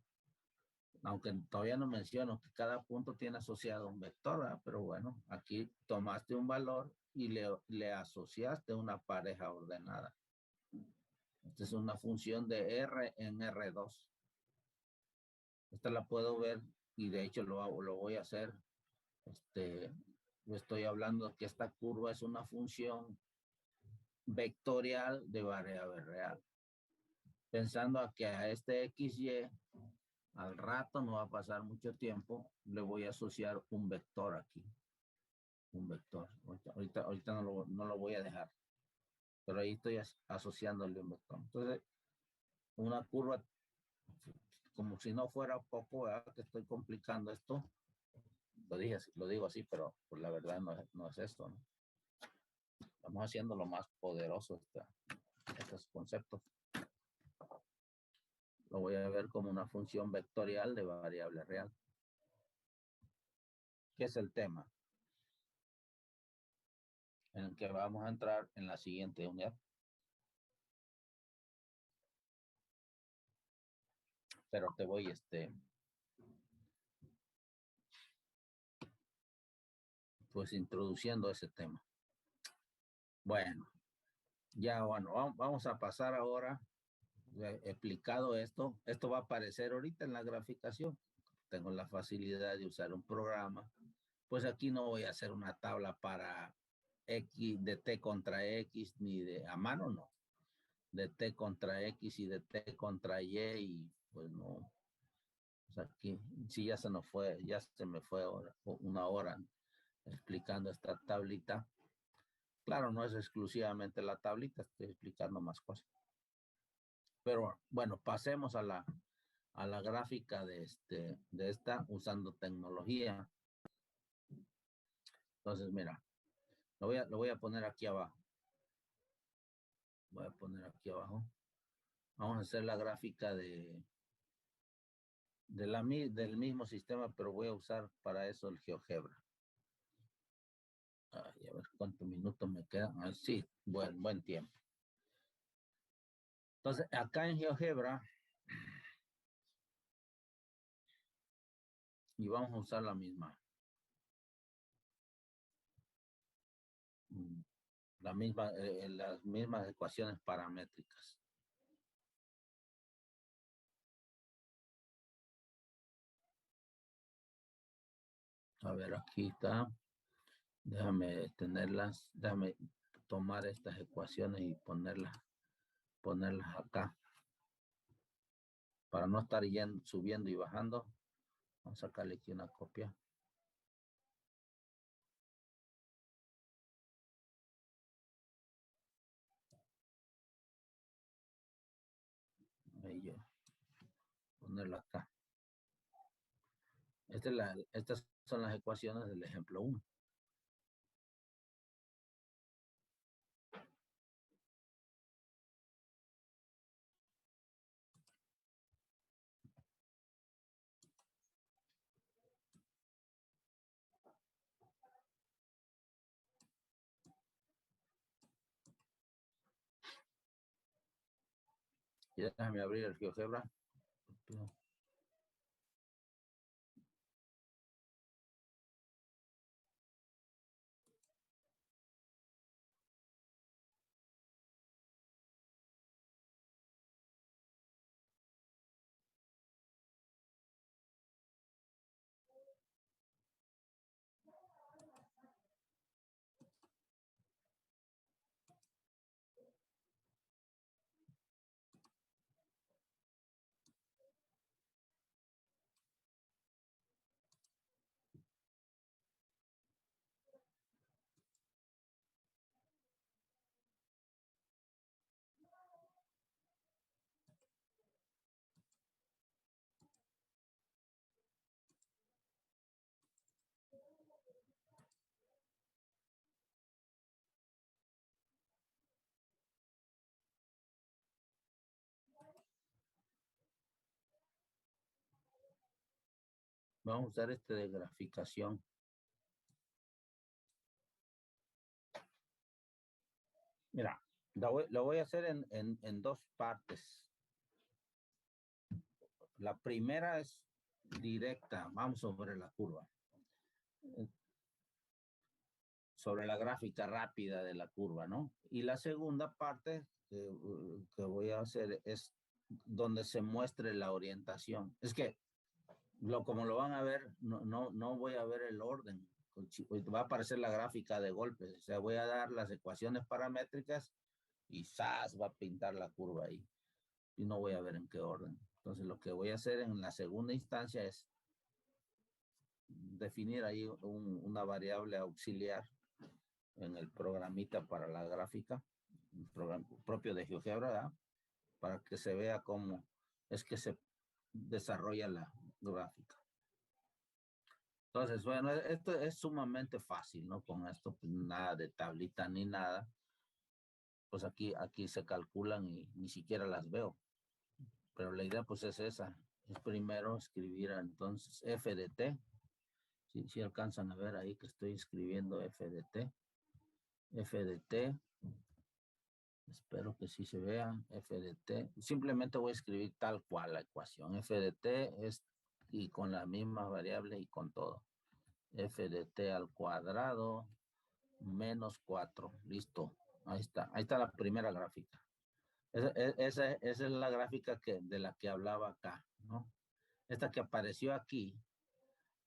aunque todavía no menciono que cada punto tiene asociado un vector, ¿verdad? Pero bueno, aquí tomaste un valor y le asociaste una pareja ordenada. Esta es una función de R en R2. Esta la puedo ver y de hecho lo voy a hacer. Yo estoy hablando que esta curva es una función vectorial de variable real. Pensando a que a este XY, al rato no va a pasar mucho tiempo, le voy a asociar un vector aquí. Un vector. Ahorita no lo voy a dejar. Pero ahí estoy asociándole un vector. Entonces, una curva, como si no fuera poco, ¿verdad? Que estoy complicando esto. Lo digo así, pero pues la verdad no es esto, ¿no? Estamos haciendo lo más poderoso estos conceptos. Lo voy a ver como una función vectorial de variable real. ¿Qué es el tema? En el que vamos a entrar en la siguiente unidad. Pero te voy pues introduciendo ese tema. Bueno, vamos a pasar ahora, explicado esto va a aparecer ahorita en la graficación. Tengo la facilidad de usar un programa, pues aquí no voy a hacer una tabla para x de t contra x, ni de a mano, no, de t contra x y de t contra y pues no. Pues aquí sí ya se me fue una hora explicando esta tablita. Claro, no es exclusivamente la tablita, estoy explicando más cosas. Pero bueno, pasemos a la gráfica de esta usando tecnología. Entonces, mira, lo voy a poner aquí abajo. Voy a poner aquí abajo. Vamos a hacer la gráfica del mismo sistema, pero voy a usar para eso el GeoGebra. Ay, a ver cuántos minutos me quedan. Ah, sí, buen tiempo. Entonces, acá en GeoGebra, y vamos a usar las mismas ecuaciones paramétricas. A ver, aquí está. Déjame tenerlas. Déjame tomar estas ecuaciones y ponerlas acá. Para no estar subiendo y bajando, vamos a sacarle aquí una copia. Ahí yo, ponerlo acá. Estas son las ecuaciones del ejemplo 1. Y déjame abrir el GeoGebra. Vamos a usar este de graficación. Mira, lo voy a hacer en dos partes. La primera es directa, vamos sobre la curva. Sobre la gráfica rápida de la curva, ¿no? Y la segunda parte que voy a hacer es donde se muestre la orientación. Es que como lo van a ver, no voy a ver el orden. Va a aparecer la gráfica de golpes. O sea, voy a dar las ecuaciones paramétricas y ¡zas! Va a pintar la curva ahí. Y no voy a ver en qué orden. Entonces, lo que voy a hacer en la segunda instancia es definir ahí una variable auxiliar en el programita para la gráfica, el programa propio de GeoGebra, ¿verdad? Para que se vea cómo es que se desarrolla la gráfica. Entonces, bueno, esto es sumamente fácil, ¿no? Con esto, pues, nada de tablita ni nada. Pues aquí se calculan y ni siquiera las veo. Pero la idea, pues, es esa. Es primero escribir, entonces, f de t. Si alcanzan a ver ahí que estoy escribiendo f de t. F de t. Espero que sí se vea. F de t. Simplemente voy a escribir tal cual la ecuación. F de t es y con la misma variable y con todo. F de t al cuadrado menos 4. Listo. Ahí está. Ahí está la primera gráfica. Esa es la gráfica de la que hablaba acá, ¿no? Esta que apareció aquí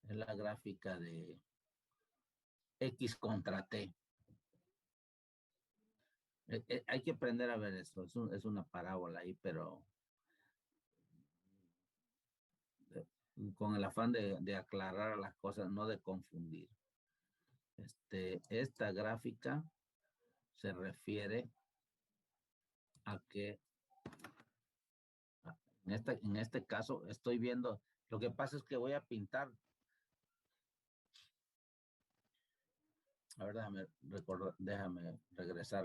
es la gráfica de X contra T. Hay que aprender a ver esto. Es una parábola ahí, pero con el afán de aclarar las cosas, no de confundir. Esta gráfica se refiere a que en este caso estoy viendo, lo que pasa es que voy a pintar. A ver, déjame regresar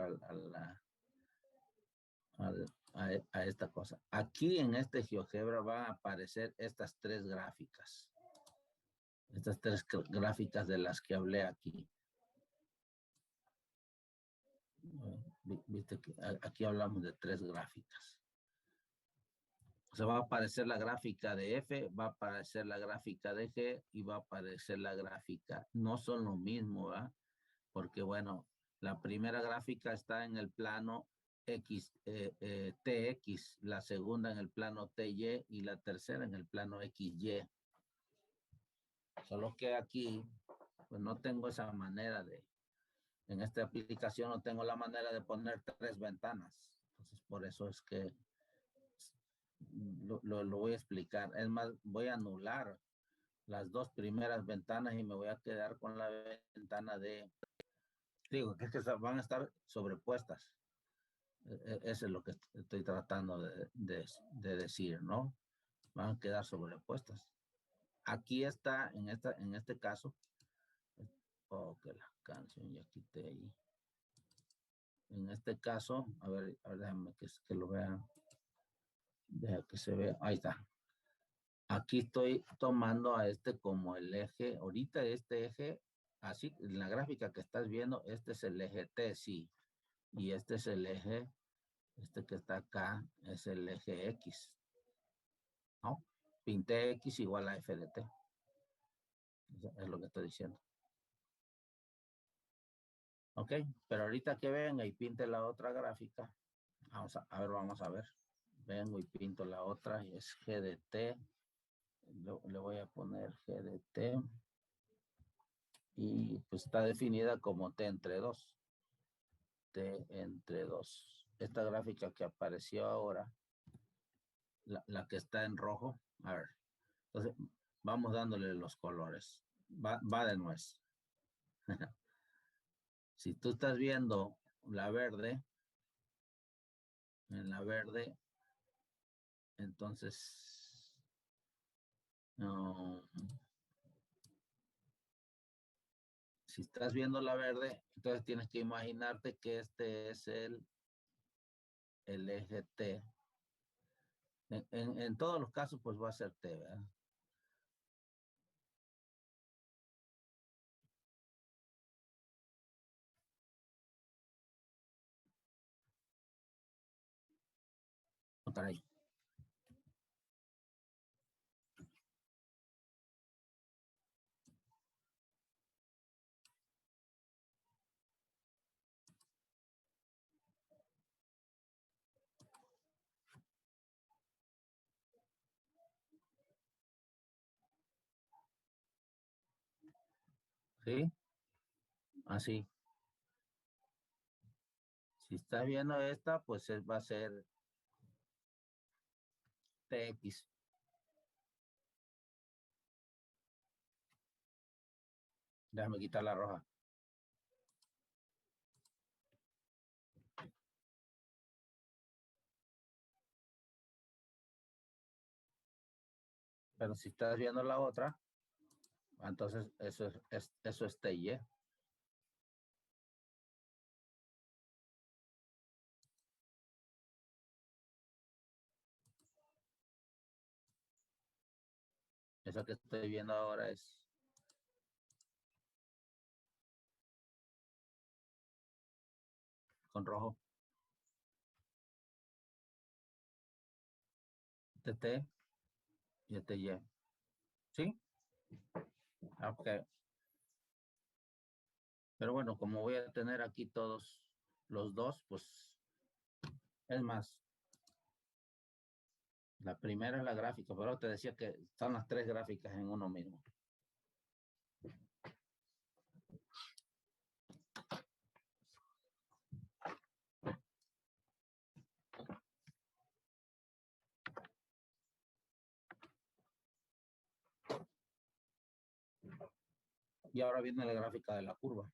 a esta cosa. Aquí en este GeoGebra van a aparecer estas tres gráficas. Estas tres gráficas de las que hablé aquí. Viste que aquí hablamos de tres gráficas. O sea, va a aparecer la gráfica de F, va a aparecer la gráfica de G y va a aparecer la gráfica. No son lo mismo, ¿verdad? Porque, bueno, la primera gráfica está en el plano TX, la segunda en el plano TY y la tercera en el plano XY. Solo que aquí, pues no tengo esa manera En esta aplicación no tengo la manera de poner 3 ventanas. Entonces, por eso es que lo voy a explicar. Es más, voy a anular las 2 primeras ventanas y me voy a quedar con la ventana de... Digo, que es que van a estar sobrepuestas. Eso es lo que estoy tratando de decir, ¿no? Van a quedar sobrepuestas. Aquí está, en este caso, que la canción ya quité ahí. En este caso, a ver déjame que lo vean. Deja que se vea. Ahí está. Aquí estoy tomando a este como el eje. Ahorita este eje, así, en la gráfica que estás viendo, este es el eje T, sí. Y este es el eje, este que está acá, es el eje X. ¿No? Pinté X igual a F de T. Es lo que estoy diciendo. Ok, pero ahorita que venga y pinte la otra gráfica, vamos a ver. Vengo y pinto la otra y es G de T. Le voy a poner G de T. Y pues está definida como T entre 2. T entre 2. Esta gráfica que apareció ahora, la que está en rojo, a ver. Entonces, vamos dándole los colores. Va de nuez. Si tú estás viendo la verde, en la verde, entonces, no, si estás viendo la verde, entonces tienes que imaginarte que este es el eje T. En todos los casos, pues va a ser T, ¿verdad? Oh, caray. ¿Sí? Así. Si está viendo esta, pues va a ser TX. Déjame quitar la roja. Pero si estás viendo la otra, entonces eso es TY. Esa que estoy viendo ahora es con rojo. TT y TY. ¿Sí? Ok. Pero bueno, como voy a tener aquí todos los dos, pues es más. La primera es la gráfica, pero te decía que están las 3 gráficas en uno mismo. Y ahora viene la gráfica de la curva.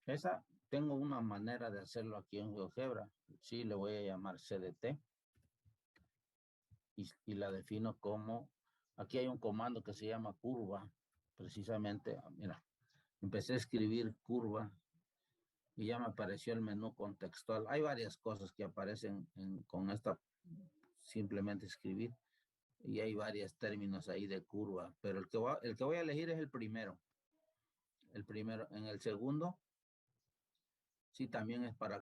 Esa, tengo una manera de hacerlo aquí en GeoGebra. Sí, le voy a llamar CDT. Y la defino como, aquí hay un comando que se llama curva. Precisamente, mira, empecé a escribir curva y ya me apareció el menú contextual. Hay varias cosas que aparecen con esta, simplemente escribir. Y hay varios términos ahí de curva, pero el que voy a elegir es el primero. El primero. En el segundo, sí, también es para